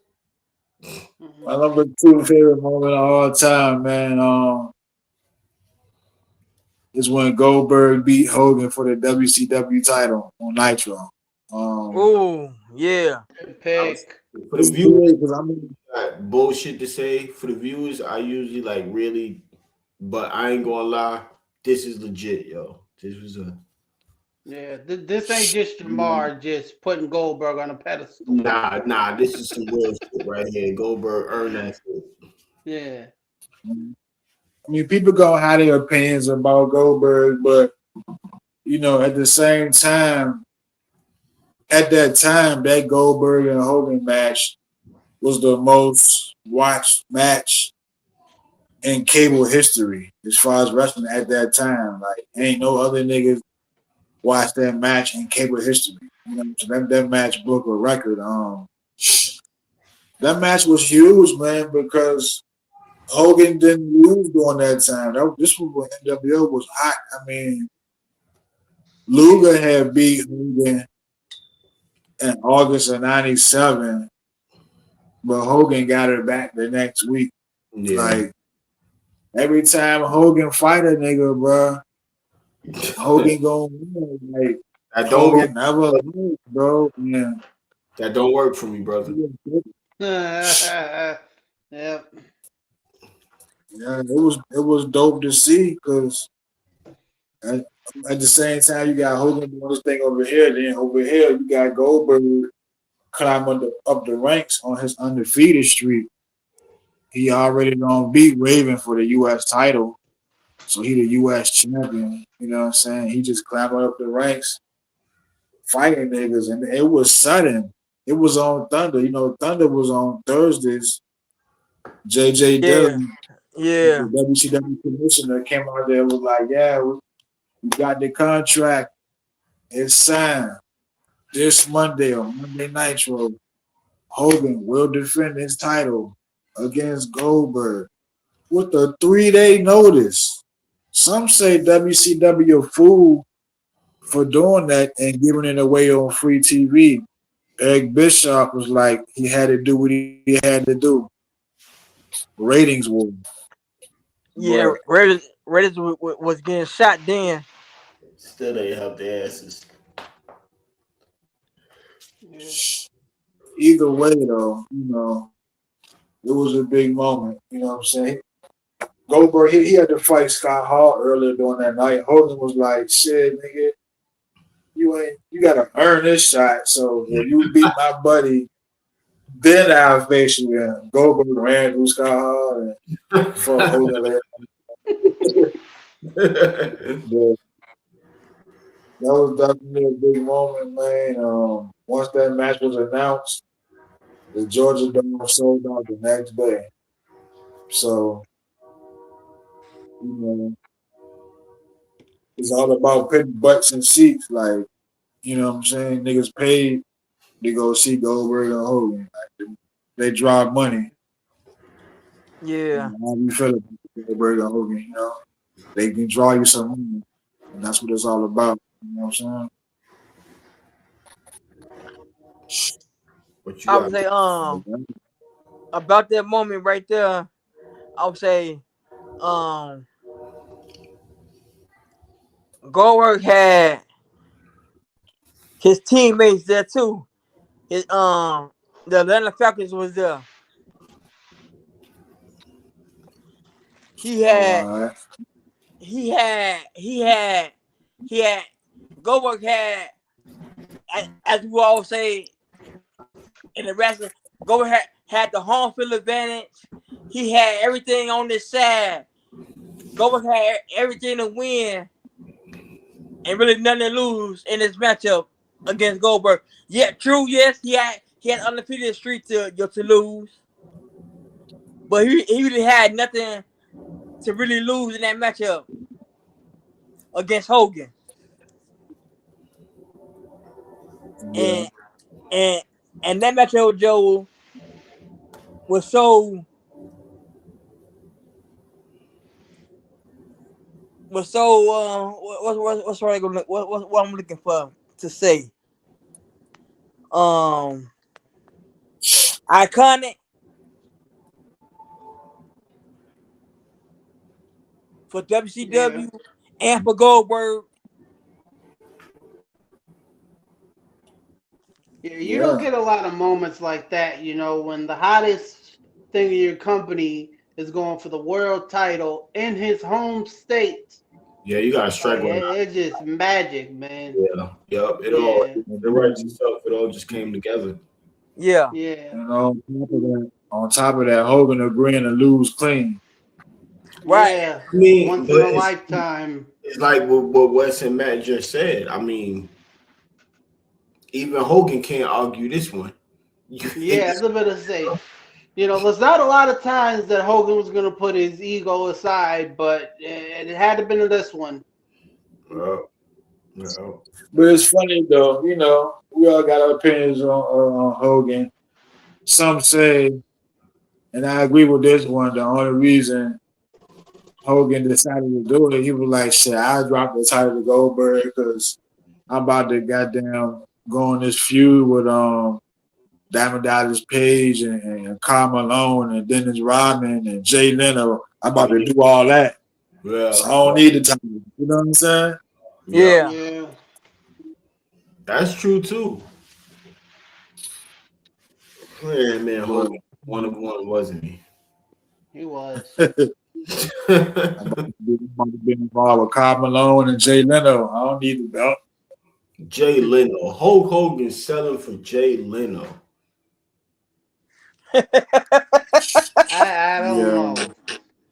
my number two favorite moment of all time, man, is when Goldberg beat Hogan for the WCW title on Nitro. Ooh. Yeah. Good pick. For the It's viewers, big 'cause I mean, got bullshit to say. For the viewers, I usually like really, but I ain't gonna lie. This is legit, yo. This was a Yeah, this ain't just Jamar just putting Goldberg on a pedestal. nah. This is some real shit right here. Goldberg earned that shit. Yeah. I mean, people gonna have their opinions about Goldberg, but you know, at the same time, at that time, that Goldberg and Hogan match was the most watched match in cable history as far as wrestling at that time. Like, ain't no other niggas watched that match in cable history. You know, so that match broke a record. That match was huge, man, because Hogan didn't lose during that time. This was when NWO was hot. I mean, Luger had beat Hogan in August of '97, but Hogan got her back the next week. Yeah. Like, every time Hogan fight a nigga, bro, Hogan gonna win. Like, That don't Hogan work. never lose, bro. Yeah. That don't work for me, brother. Yep. Yeah, it was dope to see because at the same time you got Hogan doing this thing over here, then over here you got Goldberg climbing up the ranks on his undefeated streak. He already gonna beat Raven for the U.S. title, so he the U.S. champion. You know what I'm saying? He just climbing up the ranks, fighting niggas, and it was sudden. It was on Thunder. You know, Thunder was on Thursdays. JJ Yeah. Dillon, Yeah. the WCW commissioner, came out there and was like, "Yeah, we got the contract. It's signed this Monday on Monday Nitro. Hogan will defend his title against Goldberg with a 3-day notice." Some say WCW a fool for doing that and giving it away on free TV. Eric Bischoff was like, he had to do what he had to do. Ratings war. Yeah. But Raiders was getting shot then. Still they help their asses. Yeah. either way, though, you know, it was a big moment. You know what I'm saying? Goldberg, he had to fight Scott Hall earlier during that night. Hogan was like, "Shit, nigga, you gotta earn this shot. So if you beat my buddy, then I'll face you." And Goldberg ran through Scott Hall and fought Hogan. But that was definitely a big moment, man. Once that match was announced, the Georgia Dome sold out the next day. So, you know, it's all about putting butts in seats. Like, you know what I'm saying? Niggas paid to go see Goldberg and Hogan. Like, they draw money. Yeah. How do you feel about Goldberg and Hogan? You know, they can draw you some money, and that's what it's all about. You know what I'm saying? What you I got? would say about that moment right there, I would say Goldberg had his teammates there too. His the Atlanta Falcons was there. He had All right. he had he had he had Goldberg had, as we all say in the wrestling, Goldberg had the home field advantage. He had everything on his side. Goldberg had everything to win. and really nothing to lose in this matchup against Goldberg. Yeah, true. Yes, he had undefeated streak to lose, but he really had nothing to really lose in that matchup against Hogan. Yeah. And that matchup with Joe was so what's what what I'm looking for to say iconic for WCW and for Goldberg. Yeah, you don't get a lot of moments like that, when the hottest thing in your company is going for the world title in his home state. Yeah, you gotta strike one. It's just magic, man. Yeah, yep. It all the right itself. It all just came together. Yeah. And on top of that, Hogan agreeing to lose clean. Right. Yeah. I mean, Once in a lifetime. It's like what Wes and Matt just said. I mean, even Hogan can't argue this one. Yeah, I was about to say, there's not a lot of times that Hogan was going to put his ego aside, but it had to been in this one. No. But it's funny though, we all got our opinions on Hogan. Some say, and I agree with this one, the only reason Hogan decided to do it, he was like, shit, I dropped the title to Goldberg because I'm about to goddamn go on this feud with Diamond Dallas Page and Karl Malone and Dennis Rodman and Jay Leno. I'm about to do all that. Yeah. So I don't need the title. You know what I'm saying? Yeah. That's true too. Man, Hogan, one of one, wasn't he? He was. I'm about to be involved with Karl Malone and Jay Leno. I don't need the belt. Jay Leno. Hulk Hogan selling for Jay Leno. I don't know.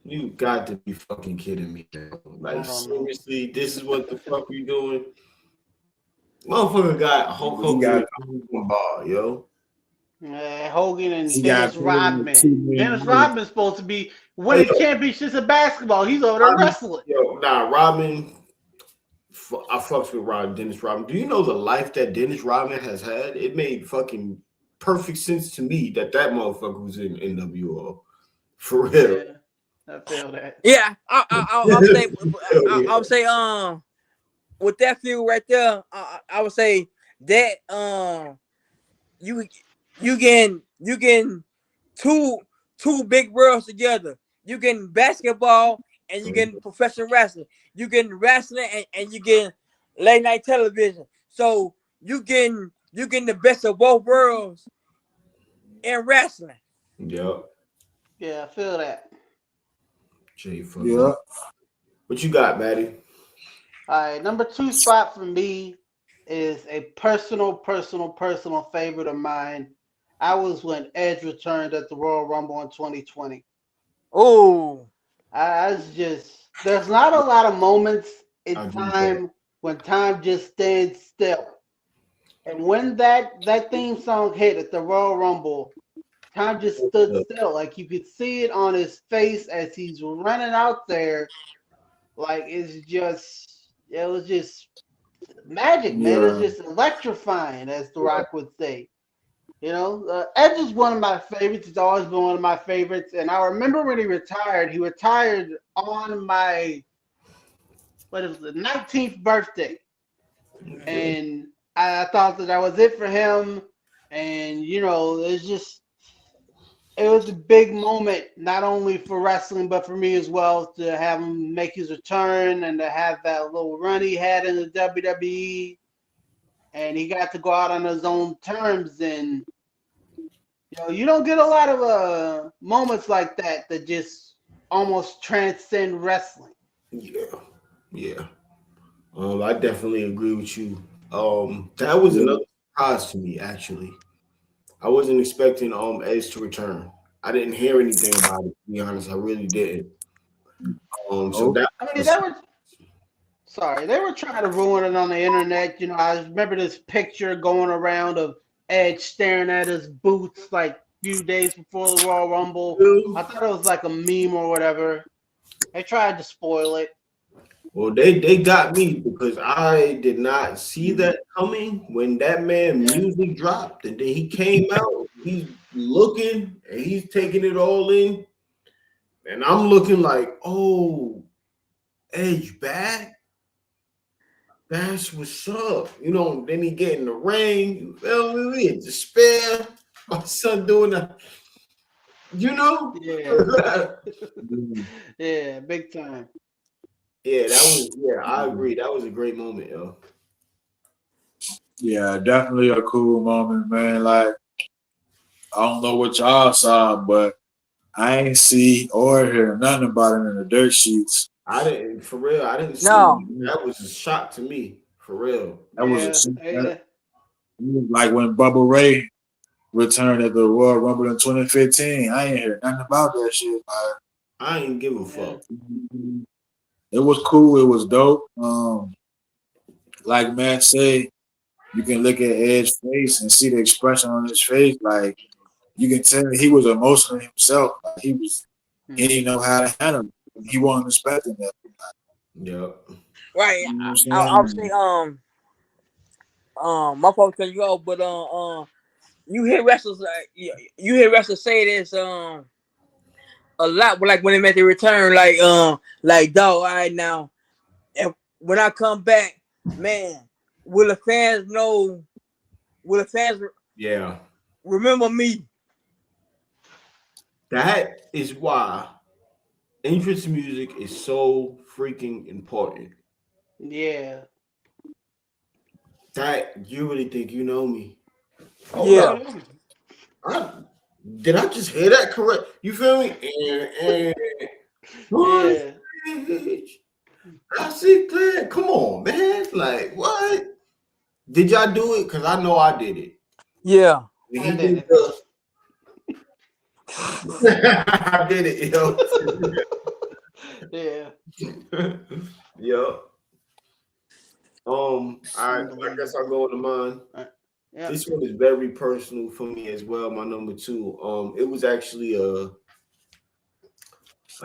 You got to be fucking kidding me, man. Like, seriously, this is what the fuck we doing? Motherfucker got Hulk Hogan bar, yo. Hogan and Dennis Rodman. Dennis Rodman's supposed to be winning championships in basketball. He's over there wrestling. Rodman. I fucks with Dennis Rodman. Do you know the life that Dennis Rodman has had? It made fucking perfect sense to me that motherfucker was in NWO. For real. Yeah, I feel that. Yeah, I'll say with that feud right there, I would say that you getting two big worlds together. You getting basketball and you getting professional wrestling. You getting wrestling and you getting late night television. So you getting the best of both worlds in wrestling. Yep. Yeah, I feel that. Yeah. What you got, Maddie? All right, number 2 spot for me is a personal favorite of mine. I was when Edge returned at the Royal Rumble in 2020. Oh, there's not a lot of moments in time when time just stands still. And when that theme song hit at the Royal Rumble, time just stood still. Like you could see it on his face as he's running out there. Like it was just magic, man. It's just electrifying, as The Rock would say. Edge is one of my favorites. It's always been one of my favorites. And I remember when he retired on my 19th birthday. And I thought that was it for him. And, it was a big moment, not only for wrestling, but for me as well, to have him make his return and to have that little run he had in the WWE. And he got to go out on his own terms. And, you don't get a lot of moments like that just almost transcend wrestling. Yeah. I definitely agree with you. That was another surprise to me, actually. I wasn't expecting Edge to return. I didn't hear anything about it, to be honest. I really didn't. Sorry, they were trying to ruin it on the internet. You know, I remember this picture going around of Edge staring at his boots like a few days before the Royal Rumble. I thought it was like a meme or whatever. They tried to spoil it. Well, they got me because I did not see that coming when that man music dropped and then he came out. He's looking and he's taking it all in, and I'm looking like, oh, Edge back. That's what's up. You know, then he get in the ring. You feel me? We in despair. My son doing that. You know? Yeah. Yeah, big time. Yeah, I agree. That was a great moment, yo. Yeah, definitely a cool moment, man. Like, I don't know what y'all saw, but I ain't see or hear nothing about it in the dirt sheets. I didn't for real. I didn't see No. that was a shock to me, for real. That was a Yeah, yeah. like when Bubba Ray returned at the Royal Rumble in 2015. I ain't hear nothing about that shit. Like, I ain't give a fuck. it was cool. It was dope. Like Matt said, you can look at Edge's face and see the expression on his face. Like, you can tell he was emotional himself. Like, he didn't know how to handle it. He wasn't expecting that. Yep. Right. You know what I I'm was saying? saying, my folks cut you off, but you hear wrestlers you hear wrestlers say this a lot, but like when they make their return, like dog, all right now, if, when I come back, man, will the fans know? Will the fans Yeah. remember me? That is why entrance music is so freaking important. Yeah. That you really think you know me. Hold Yeah. up. Did I just hear that correct? You feel me? Yeah. I see clear. Come on, man. Like, what? Did y'all do it? Because I know I did it. Yeah. He I did did it. the I did it, yo. Yeah. Yo. I guess I'll go into mine. Yeah. This one is very personal for me as well. My number two. It was actually a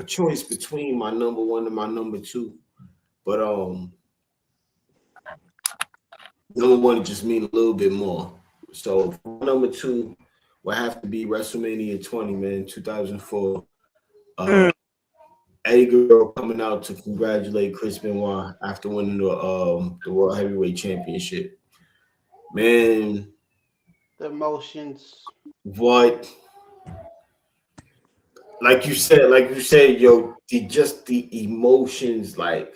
choice between my number one and my number two. But number one just mean a little bit more. So number two will have to be WrestleMania 20, man, 2004. Eddie Guerrero coming out to congratulate Chris Benoit after winning the World Heavyweight Championship. Man, The emotions. what? Like you said, yo, the emotions, like,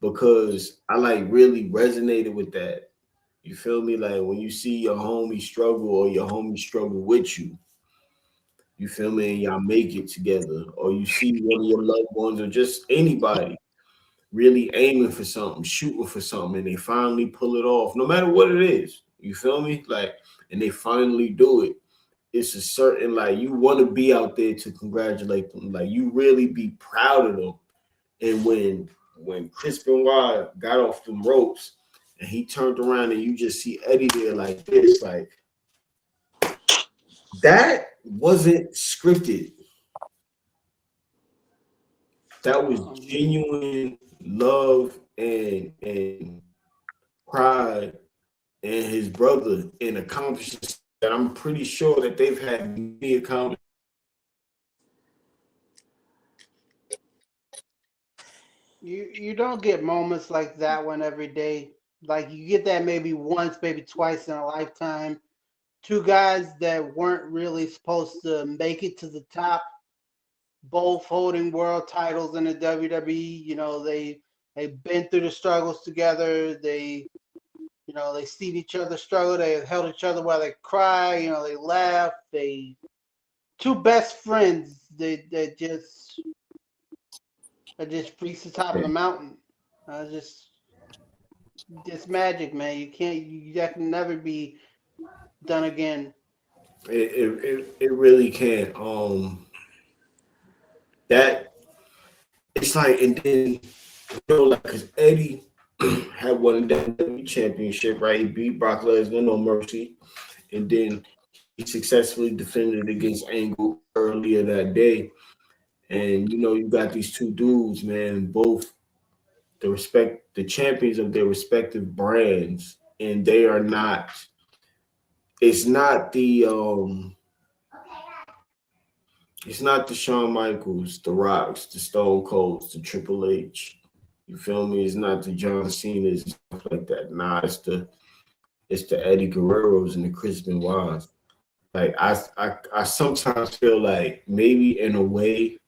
because I like really resonated with that. You feel me? Like when you see your homie struggle or your homie struggle with you, you feel me? And y'all make it together, or you see one of your loved ones or just anybody really aiming for something, shooting for something, and they finally pull it off, no matter what it is. You feel me? Like, and they finally do it. It's a certain, like, you want to be out there to congratulate them. Like, you really be proud of them. And when Chris Benoit got off the ropes and he turned around and you just see Eddie there like this, like, that wasn't scripted. That was genuine love and pride and his brother in accomplishments that I'm pretty sure that they've had many accomplished. You don't get moments like that one every day. Like you get that maybe once, maybe twice in a lifetime. Two guys that weren't really supposed to make it to the top, both holding world titles in the WWE. You know, they've been through the struggles together. They seen each other struggle. They held each other while they cry. You know, they laugh. They two best friends that reach the top of the mountain. Just magic, man. That can never be done again. It really can. That it's like, and then Like, because Eddie had won the WWE championship, right? He beat Brock Lesnar, no mercy. And then he successfully defended against Angle earlier that day. And, you got these two dudes, man, both the champions of their respective brands. And they are not, it's not the Shawn Michaels, the Rocks, the Stone Colds, the Triple H. You feel me? It's not the John Cena's and stuff like that. Nah, it's the Eddie Guerreros and the Chris Benoit's. Like I sometimes feel like maybe in a way,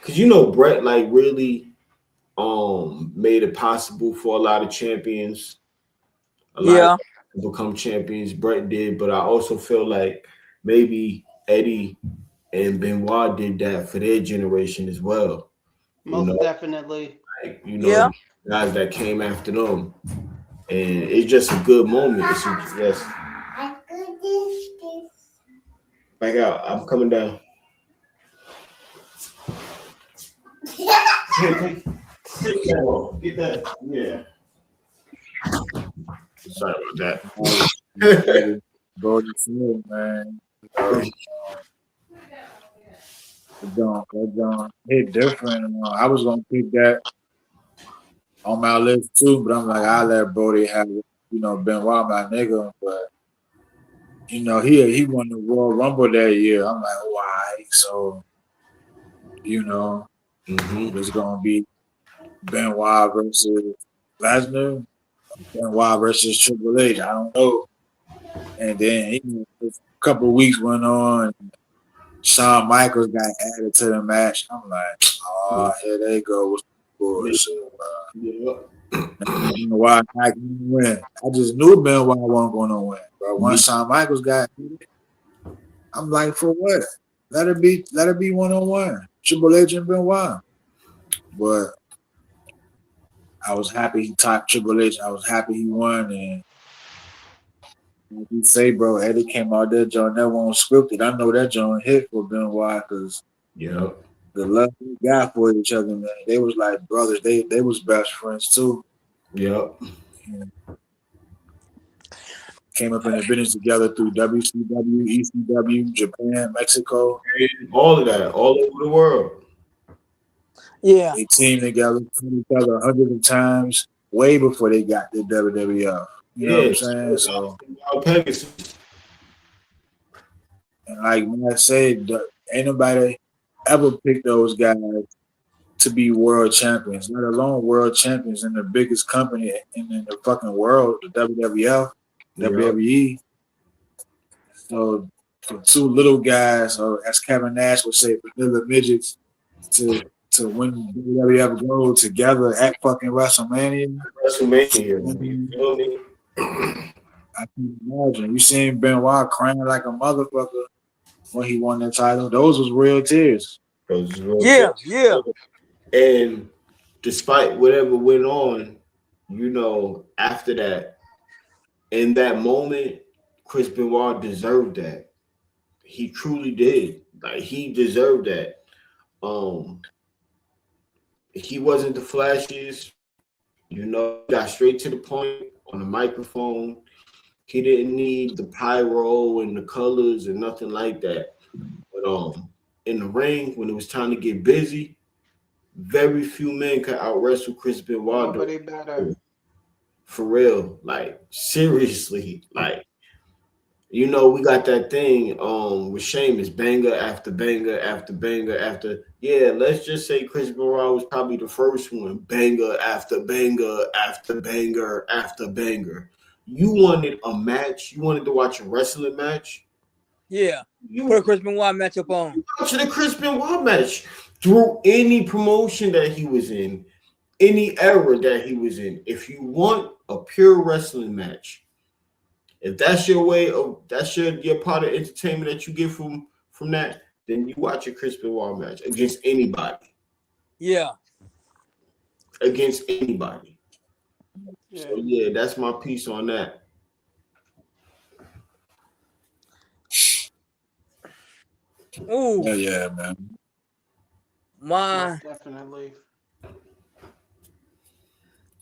because Brett like really made it possible for a lot of champions, a lot Yeah. of to become champions. Brett did, but I also feel like maybe Eddie and Benoit did that for their generation as well. Most definitely. Like, Yeah. guys that came after them. And it's just a good moment. It's just back out. I'm coming down. Take that off. Get that. Yeah. Sorry about that. Bro, man. That hit different. I was gonna keep that on my list too, but I'm like, I'll let Brody have it. Benoit my nigga, but he won the Royal Rumble that year. I'm like, why? So, it's gonna be Benoit versus Lesnar, Benoit versus Triple H. I don't know. And then a couple of weeks went on. Shawn Michaels got added to the match. I'm like, oh, here they go with bullshit. Benoit not gonna win. I just knew Benoit wasn't gonna win. But once Shawn Michaels got hit, I'm like, for what? Let it be 1-on-1. Triple H and Benoit. But I was happy he topped Triple H. I was happy he won. And like you say, bro, Eddie came out there, John, that one scripted. I know that John hit for Benoit because the love we got for each other, man. They was like brothers. They was best friends too. Yep. Came up in the business together through WCW, ECW, Japan, Mexico. All of that, all over the world. Yeah. They teamed together, played each other hundreds of times, way before they got the WWF. You know what I'm saying? So, and like when I said, ain't nobody ever picked those guys to be world champions, let alone world champions in the biggest company in the fucking world, the WWF, WWE. So for two little guys, or as Kevin Nash would say, vanilla midgets, to win WWF gold together at fucking WrestleMania. I can imagine. You seen Benoit crying like a motherfucker when he won the title. Those was real tears. Yeah. And despite whatever went on, after that, in that moment, Chris Benoit deserved that. He truly did. Like, he deserved that. He wasn't the flashiest, got straight to the point on the microphone. He didn't need the pyro and the colors and nothing like that. But in the ring, when it was time to get busy, very few men could out wrestle Chris Benoit. Nobody better. For real. Like, seriously. Like, we got that thing with Sheamus, banger after banger after banger after. Yeah, let's just say Chris Benoit was probably the first one. Banger after banger after banger after banger. You wanted a match? You wanted to watch a wrestling match? Yeah. You put a Chris Benoit match up on. You watched a Chris Benoit match through any promotion that he was in, any era that he was in. If you want a pure wrestling match, if that's your way of that's your part of entertainment that you get from that, then you watch a Chris Benoit match against anybody. Yeah. Against anybody. Yeah. So yeah, that's my piece on that. Ooh. Yeah, man. My definitely.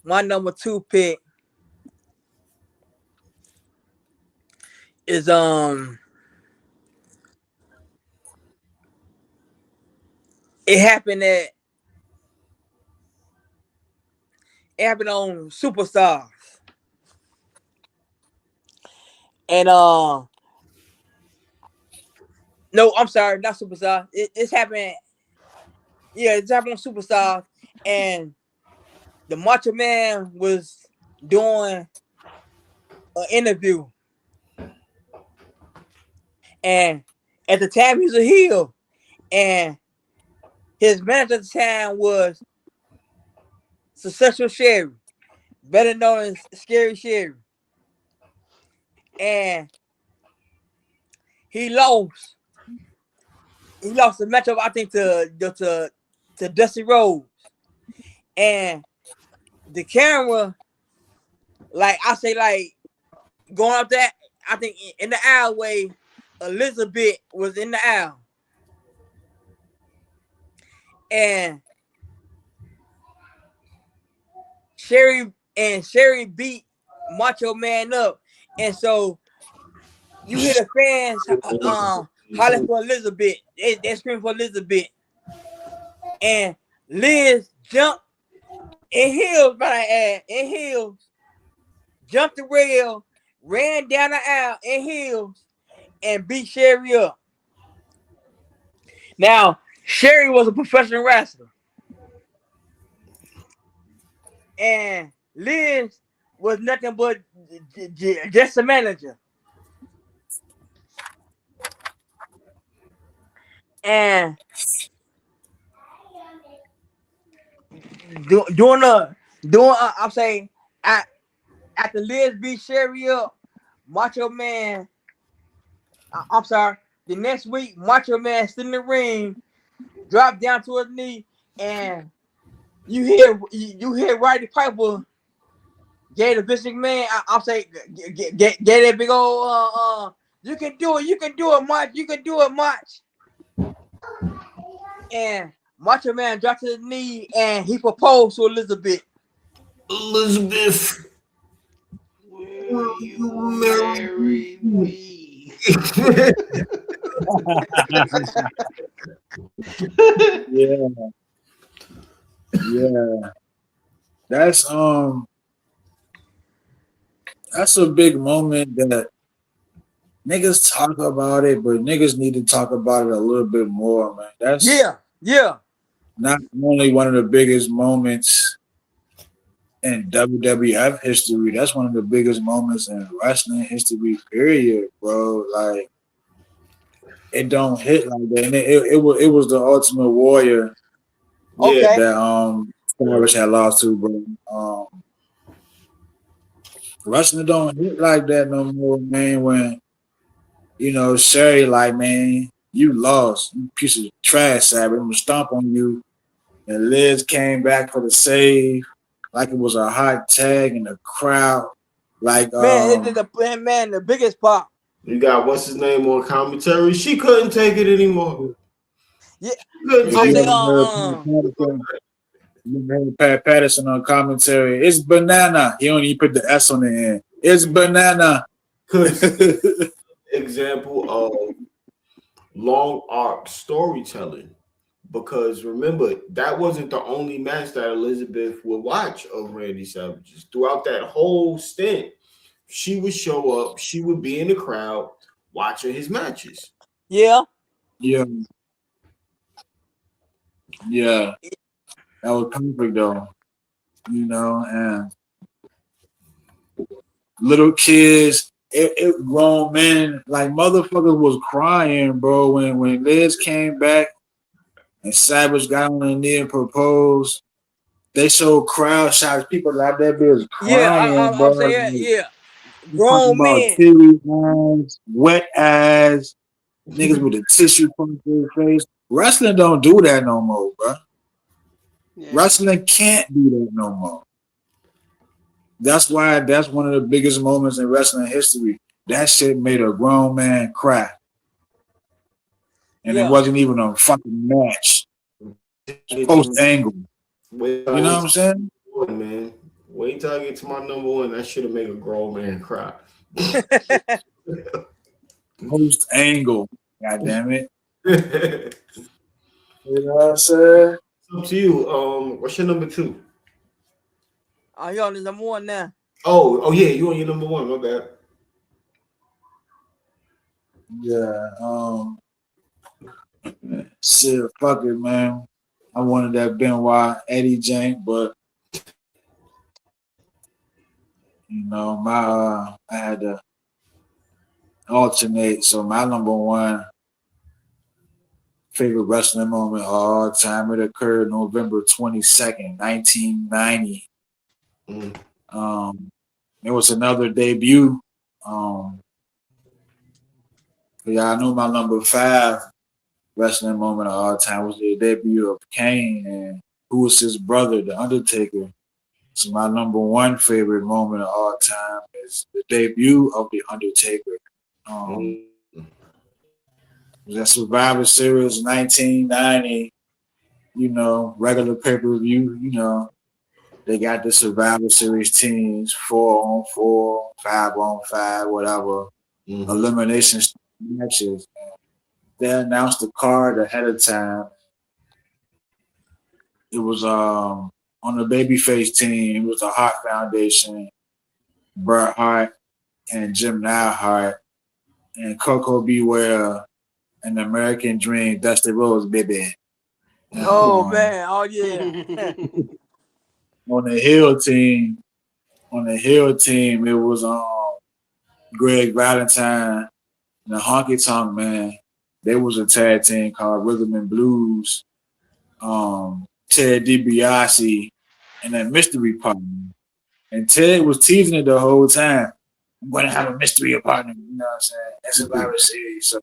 my number 2 pick is it happened on Superstars. And no, I'm sorry, not Superstar. It's happened. Yeah, it's happened on Superstars, and the Macho Man was doing an interview, and at the time he was a heel, and his manager at the time was Successful Sherry, better known as Scary Sherry, and he lost. He lost the matchup, I think, to Dusty Rhodes, and the camera, like I say, like going up that, I think in the alleyway, Elizabeth was in the aisle, and Sherry beat Macho Man up, and so you hear the fans hollering for Elizabeth. They screaming for Elizabeth, and Liz jumped in heels, in heels, jumped the rail, ran down the aisle in heels, and beat Sherry up. Now, Sherry was a professional wrestler, and Liz was nothing but just a manager. And I'm saying, after Liz beat Sherry up, Macho Man, I'm sorry, the next week, Macho Man stood in the ring, dropped down to his knee, and you hear Roddy Piper gave the Vince McMahon, I'm saying, get that big old, you can do it, March, you can do it, March. And Macho Man dropped to his knee, and he proposed to Elizabeth. Elizabeth, Will you marry me? Yeah, yeah. That's that's a big moment that niggas talk about it, but niggas need to talk about it a little bit more, man. That's Yeah. not only one of the biggest moments in WWF history, that's one of the biggest moments in wrestling history, period, bro. Like, it don't hit like that. And it was the Ultimate Warrior yeah, Okay. that Savage had lost to, bro. Wrestling don't hit like that no more, man. When Sherry, like, man, you lost, you piece of trash, Savage. I'm gonna stomp on you. And Liz came back for the save, like it was a hot tag in the crowd. Like, Man, the biggest pop. you got what's his name on commentary. She couldn't take it anymore. Yeah, She couldn't if I'm take you saying, it. ever heard Pat Patterson on commentary, it's banana. He only put the S on the end. It's banana. Example of long arc storytelling. Because remember, that wasn't the only match that Elizabeth would watch of Randy Savage's. Throughout that whole stint, she would show up, she would be in the crowd watching his matches. yeah. Yeah. Yeah. That was perfect though. And little kids, grown men, like motherfuckers was crying, bro, when Liz came back and Savage got on the knee and proposed. They showed crowd shots. People like that bitch Yeah, crying, I'm bro. saying, Like, yeah. you talking Grown about men. teary eyes, wet eyes, niggas with a tissue on their face. Wrestling don't do that no more, bro. Yeah. Wrestling can't do that no more. That's why that's one of the biggest moments in wrestling history. That shit made a grown man cry. And it Yeah. wasn't even a fucking match. Post angle. You know what I'm saying? Man, Wait till I get to my number one. That should have made a grown man cry. Most Angle. God damn it. It's You know what I'm saying? up to you. What's your number two? Oh, you on the number one now. Oh yeah, you on your number one. My bad. Yeah. Shit, fuck it, man. I wanted that Benoit Eddie Jank, but you know, I had to alternate. So my number one favorite wrestling moment of all time, it occurred November 22nd, 1990. It was another debut. Yeah, I know my number five wrestling moment of all time was the debut of Kane and who was his brother, the Undertaker. So my number one favorite moment of all time is the debut of the Undertaker. It was at Survivor Series 1990. You know, regular pay-per-view. You know, they got the Survivor Series teams, 4-on-4, 5-on-5, whatever, elimination matches. They announced the card ahead of time. It was on the babyface team. It was the Hart Foundation, Bret Hart and Jim Neidhart, and Coco Beware and the American Dream, Dusty Rhodes, baby. Oh man, oh yeah. On the Hill team, it was Greg Valentine and the Honky Tonk Man. There was a tag team called Rhythm and Blues. Ted DiBiase and that mystery partner. And Ted was teasing it the whole time. I'm going to have a mystery partner, you know what I'm saying? That's Survivor Series. So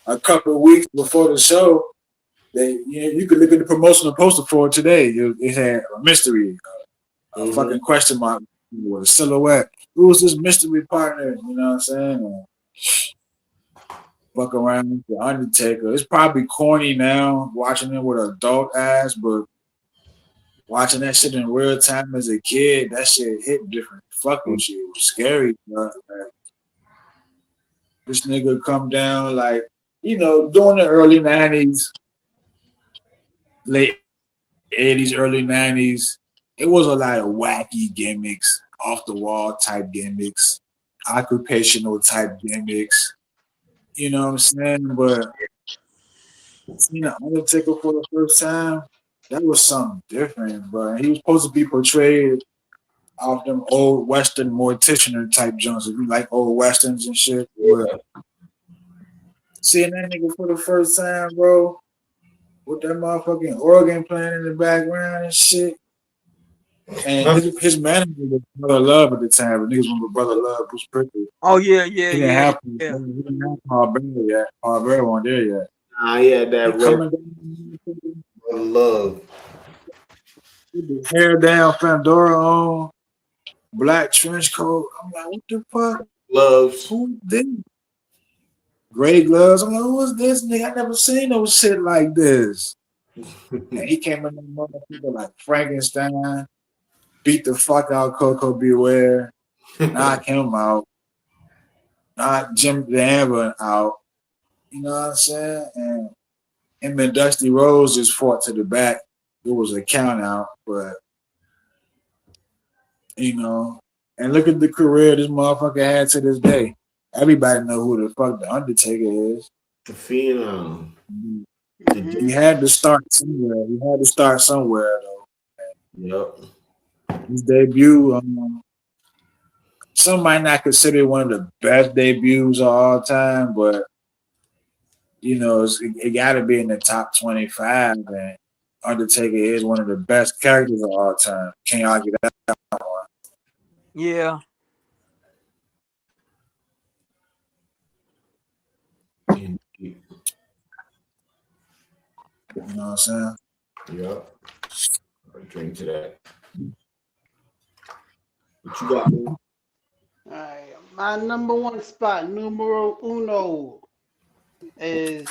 a couple of weeks before the show, you could look at the promotional poster for it today. It had a mystery, a fucking question mark with a silhouette. Who was this mystery partner? You know what I'm saying? Fuck around with the Undertaker. It's probably corny now watching it with adult eyes, but watching that shit in real time as a kid, that shit hit different. Fucking shit, it was scary. Bro. Like, this nigga come down like, you know, during the early 90s, late 80s, early 90s, it was a lot of wacky gimmicks, off the wall type gimmicks, occupational type gimmicks. You know what I'm saying? But seeing the Undertaker for the first time, that was something different, bro. He was supposed to be portrayed off them old Western morticianer type junks. If you like old Westerns and shit. But seeing that nigga for the first time, bro, with that motherfucking organ playing in the background and shit. And his manager was Brother Love at the time, but niggas remember Brother Love, Bruce Prichard. Oh yeah. He didn't have Paul Bearer yet. Paul Bearer wasn't there yet. Nah, he had that red love. Hair down, Fandora on, black trench coat. I'm like, what the fuck? Gloves. Who this? Gray gloves. I'm like, who is this nigga? I never seen no shit like this. And he came in the motherfucker like Frankenstein, beat the fuck out Coco Beware, knock him out, knock Jim Danver out. You know what I'm saying? And him and Dusty Rhodes just fought to the back. It was a count out, but you know, and look at the career this motherfucker had to this day. Everybody know who the fuck the Undertaker is. The Phenom. He had to start somewhere. Though. Yep. His debut, some might not consider it one of the best debuts of all time, but you know, it got to be in the top 25. And Undertaker is one of the best characters of all time. Can't argue that one. Yeah. You know what I'm saying? Yep. I'll drink to that. What you got, man? All right, my number one spot, numero uno, it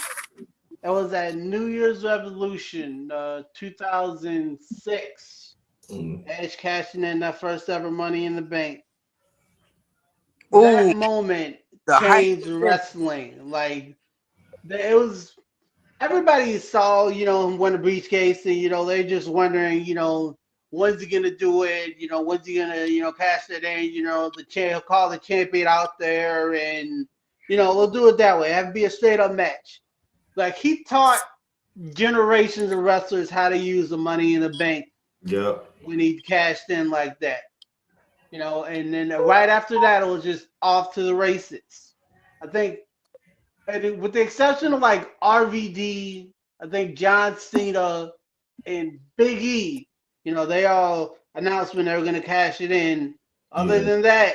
was at New Year's Revolution, 2006. Edge cashing in that first ever Money in the Bank. Ooh, That moment the hype. changed wrestling. Like it was everybody saw, him win the briefcase, and they're just wondering, when's he gonna do it? When's he gonna, cash it in? The champ call the champion out there, and we'll do it that way. Have it be a straight up match. Like he taught generations of wrestlers how to use the Money in the Bank Yep. when he cashed in like that. And then right after that, it was just off to the races. I think, and with the exception of like RVD, I think John Cena and Big E, they all announced when they were going to cash it in. Other than that,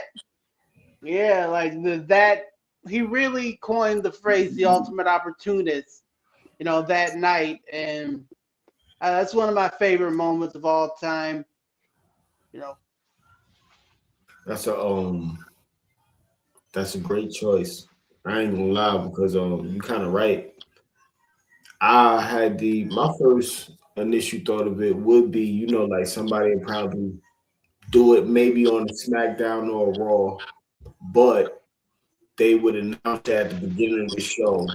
yeah, like that, he really coined the phrase "the ultimate opportunist," that night, and that's one of my favorite moments of all time. You know, That's a great choice. I ain't gonna lie because you kind of right. I had my first initial thought of it would be, like somebody would probably do it maybe on a SmackDown or a Raw, but they would announce that at the beginning of the show.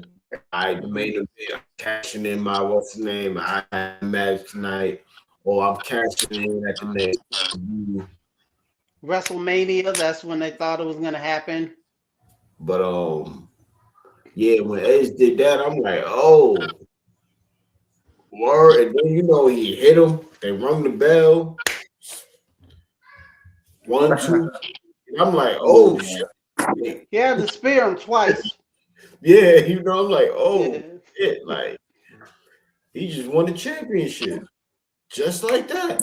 I made a bit, I'm cashing in my what's the name, I had a match tonight, or I'm cashing in at the next. WrestleMania, that's when they thought it was going to happen. But yeah, when Edge did that, I'm like, oh, word. And then he hit him. They rung the bell. 1, 2. And I'm like, oh shit. He had to spear him twice. Yeah, I'm like, oh Yeah. shit. Like he just won the championship. Just like that.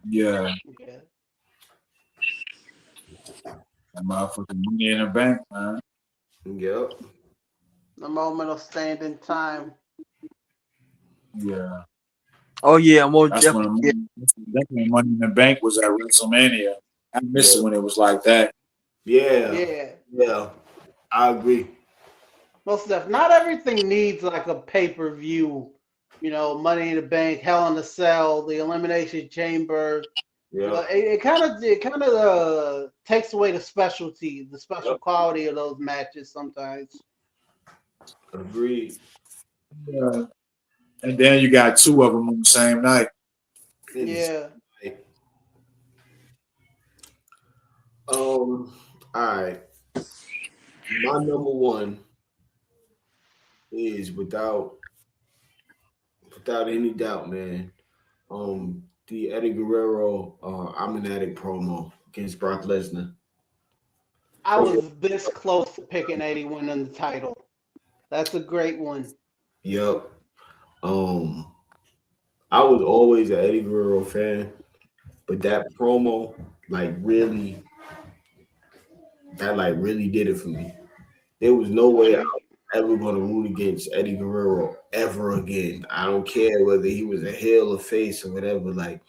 Yeah. Yeah. That motherfucking Money in the Bank, man. Yep. The moment of standing time. Yeah. Oh yeah, more That's definitely. that's when Money in the Bank was at WrestleMania. I miss it when it was like that. Yeah. Yeah. Yeah. I agree. Most stuff. Not everything needs like a pay-per-view. Money in the Bank, Hell in a Cell, the Elimination Chamber. Yeah. It kind of takes away the specialty, the special quality of those matches sometimes. Agreed. Yeah. And then you got two of them on the same night. Yeah. All right. My number one is without any doubt, man. The Eddie Guerrero I'm an Addict promo against Brock Lesnar. I was this close to picking 81 in the title. That's a great one. Yep. I was always an Eddie Guerrero fan, but that promo really did it for me. There was no way I was ever going to root against Eddie Guerrero ever again. I don't care whether he was a heel or face or whatever. Like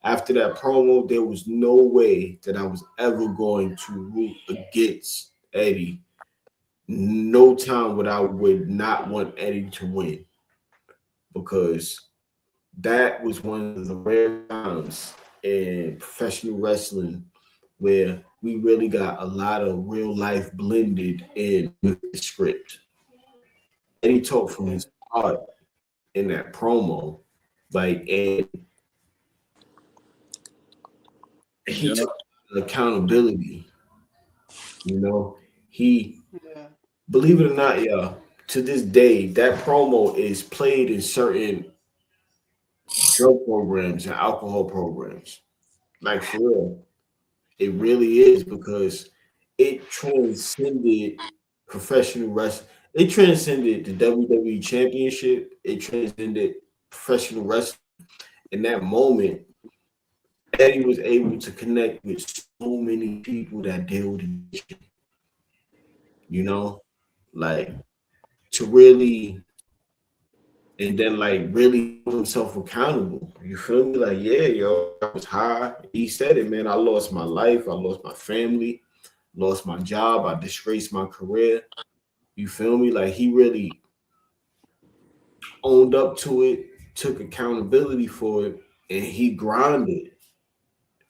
after that promo, there was no way that I was ever going to root against Eddie. No time would I would not want Eddie to win because that was one of the rare times in professional wrestling where we really got a lot of real life blended in with the script. And he talked from his heart in that promo. And he took accountability. He, believe it or not, y'all, to this day, that promo is played in certain drug programs and alcohol programs. Like for real. It really is because it transcended professional wrestling. It transcended the WWE Championship. It transcended professional wrestling. In that moment, Eddie was able to connect with so many people that deal with addiction. Like to really, and then really hold himself accountable. You feel me? Like, yeah, yo, I was high. He said it, man. I lost my life. I lost my family. Lost my job. I disgraced my career. You feel me? Like he really owned up to it, took accountability for it, and he grinded.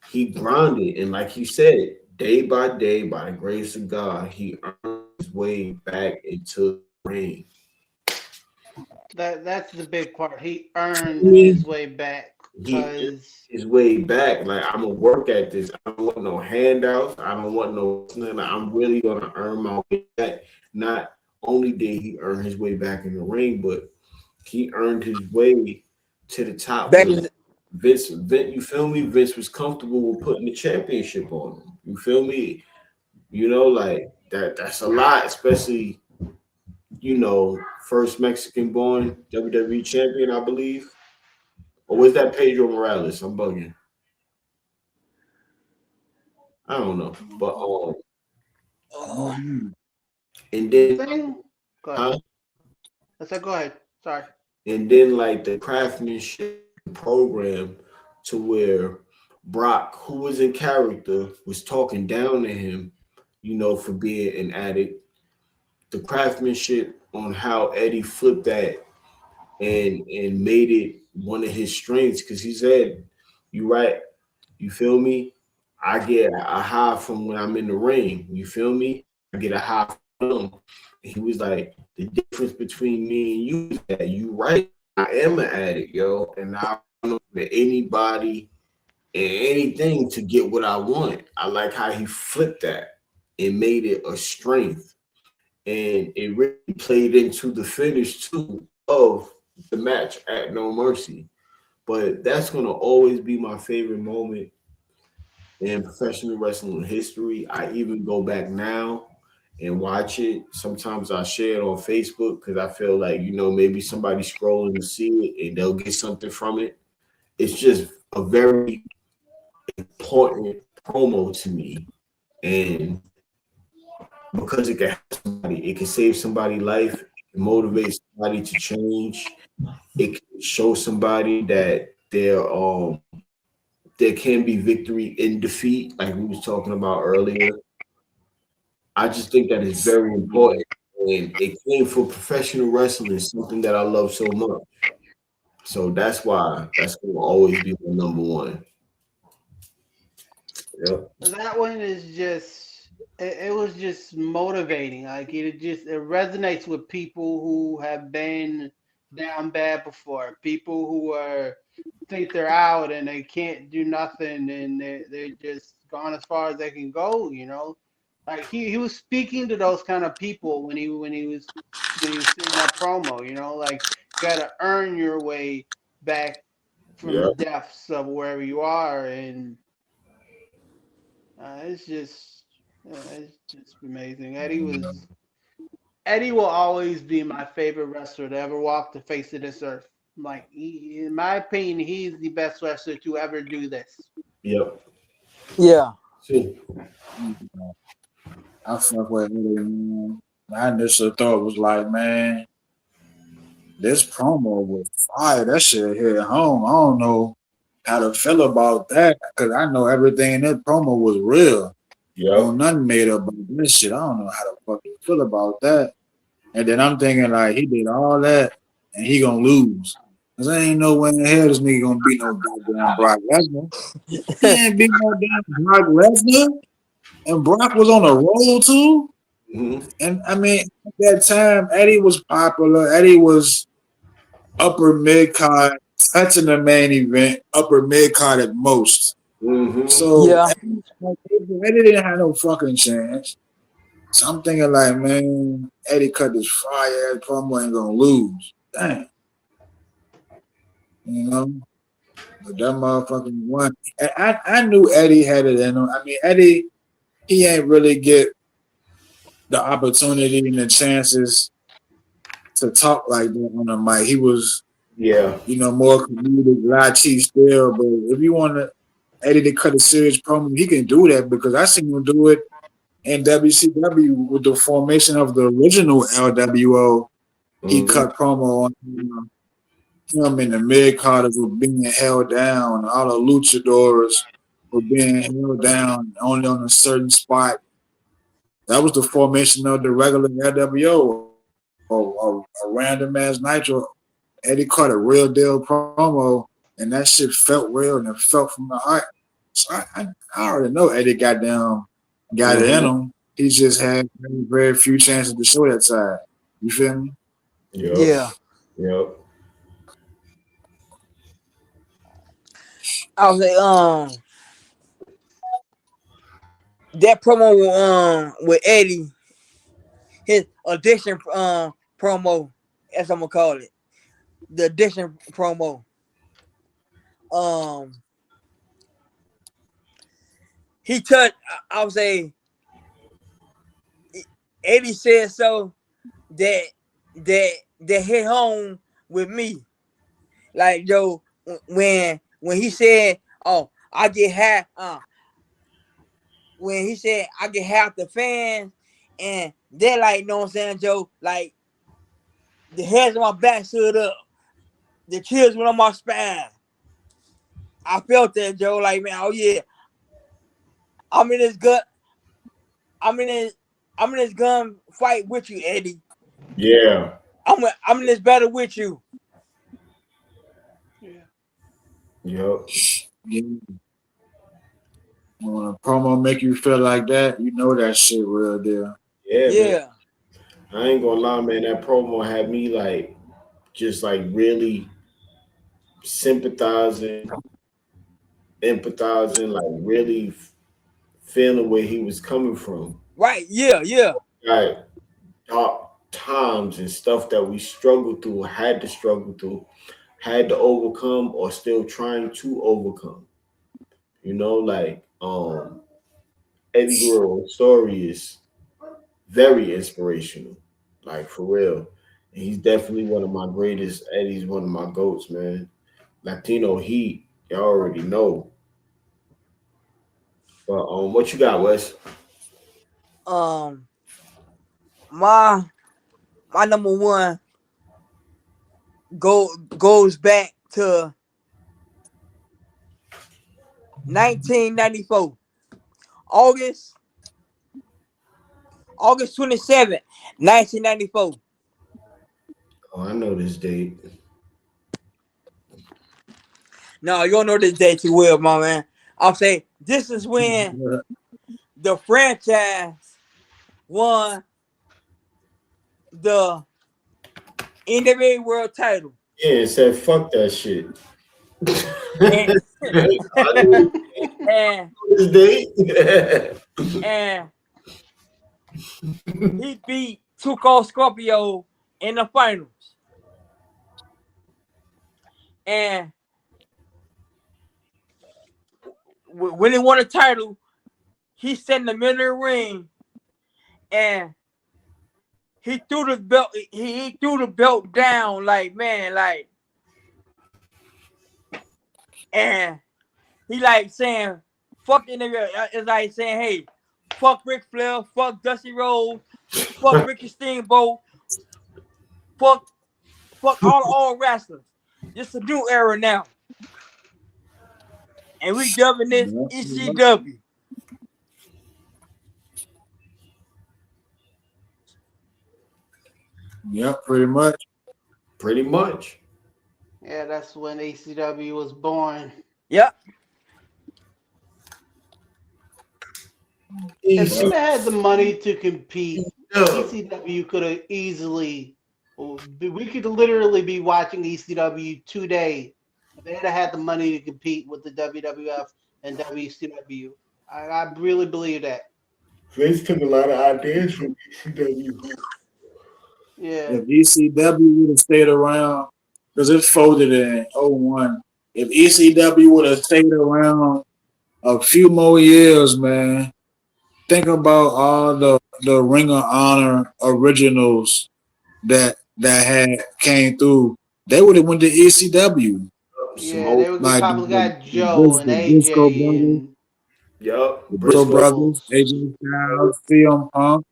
He grinded, and like he said, day by day, by the grace of God, he earned his way back into the ring. That's the big part. He earned his He way back earned because his way back. Like, I'm gonna work at this. I don't want no handouts. I don't want no. Like, I'm really gonna earn my way back. Not only did he earn his way back in the ring, but he earned his way to the top. Back Where in Vince, you feel me? Vince was comfortable with putting the championship on him. You feel me? You know, like that. That's a lot, especially first Mexican born WWE champion, I believe. Or was that Pedro Morales? I'm bugging. I don't know, but oh, and the then thing. Go ahead. huh? I said, go ahead. Sorry. And then like the craftsmanship program to where Brock, who was in character, was talking down to him, for being an addict. The craftsmanship on how Eddie flipped that and made it one of his strengths, because he said, "You right, you feel me? I get a high from when I'm in the ring. You feel me? I get a high from him." He was like, "The difference between me and you is that you right. I am an addict, yo, and I don't know that anybody and anything to get what I want." I like how he flipped that and made it a strength, and it really played into the finish too of the match at No Mercy. But that's gonna always be my favorite moment in professional wrestling history. I even go back now and watch it. Sometimes I share it on Facebook because I feel like, maybe somebody scrolling to see it and they'll get something from it. It's just a very important promo to me. And because it can save somebody's life, it can motivate somebody to change, it can show somebody that there can be victory in defeat, like we was talking about earlier. I just think that is very important, and it came for professional wrestling, something that I love so much. So that's why that's going to always be my number one. Yep. That one is just it was just motivating. Like it resonates with people who have been down bad before. People who are think they're out and they can't do nothing and they're just gone as far as they can go, you know. Like he was speaking to those kind of people when he was saying that promo, you know, like gotta earn your way back from the Yep. depths of wherever you are and it's just amazing. Eddie will always be my favorite wrestler to ever walk the face of this earth. Like in my opinion, he's the best wrestler to ever do this. Yep. yeah. See. I fuck with Eddie, man. My initial thought was like, man, this promo was fire. That shit hit home. I don't know how to feel about that because I know everything in that promo was real. No, Yep. nothing made up about this shit. I don't know how to fucking feel about that. And then I'm thinking like he did all that and he gonna lose. Cause I ain't no way in hell this nigga gonna beat no goddamn Brock Lesnar. He ain't beat no damn Brock Lesnar. And Brock was on a roll too. Mm-hmm. And I mean, at that time, Eddie was popular. Eddie was upper mid card, touching the main event, upper mid card at most. Mm-hmm. So Yeah. Eddie didn't have no fucking chance. So I'm thinking like, man, Eddie cut this fire ass promo ain't gonna lose. Damn, you know. But that motherfucking won. And I knew Eddie had it in him. I mean, Eddie, he ain't really get the opportunity and the chances to talk like that on the mic. He was, Yeah. more comedic, latchy still. But if you want to Eddie to cut a serious promo, he can do that because I seen him do it in WCW with the formation of the original LWO. He Mm-hmm. cut promo on him in the mid carders were being held down. All the luchadors were being held down only on a certain spot. That was the formation of the regular LWO. A random ass Nitro. Eddie cut a real deal promo and that shit felt real and it felt from the heart. So I already know Eddie goddamn got it in him. He just had very, very few chances to show that side. You feel me? Yep. Yeah. Yep. I was like, that promo with Eddie, his audition promo, as I'm gonna call it, the audition promo. He touched. I would say Eddie said so that hit home with me. Like yo, when he said, "Oh, I get half," when he said I get half the fans, and they're like, know what I'm saying, Joe? Like the hairs on my back stood up, the chills went on my spine. I felt that, Joe. Like, man, oh yeah, I'm in this gut. I'm in this gun fight with you, Eddie. Yeah. I'm in this battle with you. Yeah. Yep. Yeah. When a promo make you feel like that, you know that shit real deal. Yeah, man. Yeah. I ain't gonna lie, man. That promo had me like just like really sympathizing, empathizing, like really feeling where he was coming from. Right. Yeah. Yeah. Like dark times and stuff that we struggled through, had to struggle through, had to overcome, or still trying to overcome. You know, like Eddie Guerrero's story is very inspirational, like for real. And he's definitely one of my greatest. Eddie's one of my goats, man. Latino Heat, y'all already know. But what you got, Wes? My number one goes back to 1994, August 27th, 1994. Oh, I know this date. No, you don't know this date too well, my man. I'll say this is when the franchise won the NWA World Title. Yeah, it said fuck that shit. And, I knew and, this date. and he beat Tuco Scorpio in the finals. And when he won the title, he sat in the middle of the ring and he threw the belt. He threw the belt down, like man, like, and he like saying, "Fuck NWA." It's like saying, "Hey, fuck Ric Flair, fuck Dusty Rhodes, fuck Ricky Steamboat, fuck all wrestlers. This a new era now, and we dubbing this ECW." Yep, pretty much. Pretty much. Yeah, that's when ACW was born. Yep. If they had the money to compete, Yeah. ECW could have easily. We could literally be watching ECW today. If they had the money to compete with the WWF and WCW, I really believe that. Vince took a lot of ideas from ECW. Yeah. If ECW would have stayed around, because it folded in 01. If ECW would have stayed around a few more years, man, think about all the Ring of Honor originals that had came through. They would have went to ECW. Yeah, they would Like probably got Joe and Briscoe AJ brothers, and Yup. the Briscoe brothers, AJ Styles, CM Punk,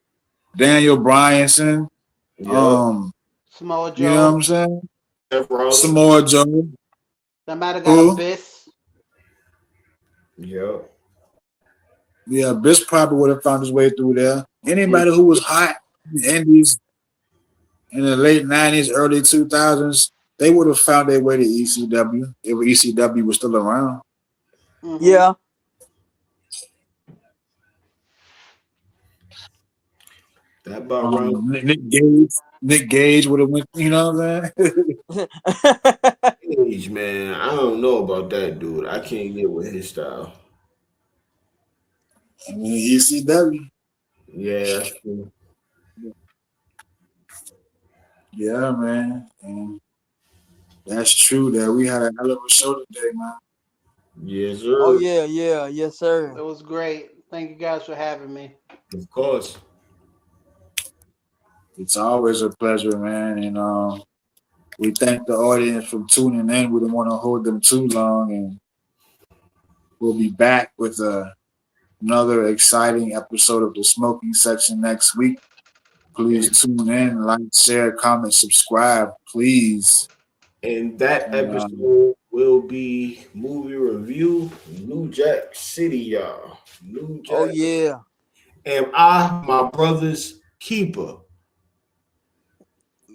Daniel Bryanson, Yup. Samoa you know what Joe. I'm saying? Seth Rollins. Samoa Joe. They might have got Who? Abyss. Yup. Yeah, Biss probably would have found his way through there. Anybody who was hot in the Indies in the late 90s, early 2000s, they would have found their way to ECW if ECW was still around. Mhm. Yeah. That about round Nick Gage would have went. You know what I'm saying? age, man. I don't know about that dude. I can't get with his style. I mean, ECW. Yeah, that's true. Yeah, man. And that's true. That we had a hell of a show today, man. Yes, Oh sir. yeah, yeah, yes, It sir. was great. Thank you guys for having me. Of course. It's always a pleasure, man. And we thank the audience for tuning in. We didn't want to hold them too long, and we'll be back with another exciting episode of the Smoking Section next week. Please tune in, like, share, comment, subscribe, please. And that And, episode will be movie review, New Jack City, y'all. New Jack. Oh yeah. Am I my brother's keeper?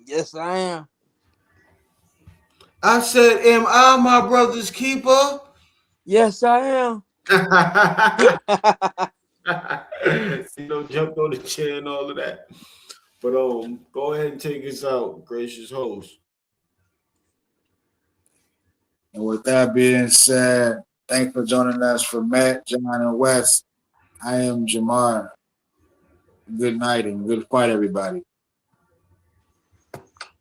Yes, I am. I said, am I my brother's keeper? Yes, I am. Jumped on the chair and all of that. But go ahead and take us out, gracious host. and with that being said, thanks for joining us for Matt, John, and Wes. I am Jamar. Good night and good fight, everybody.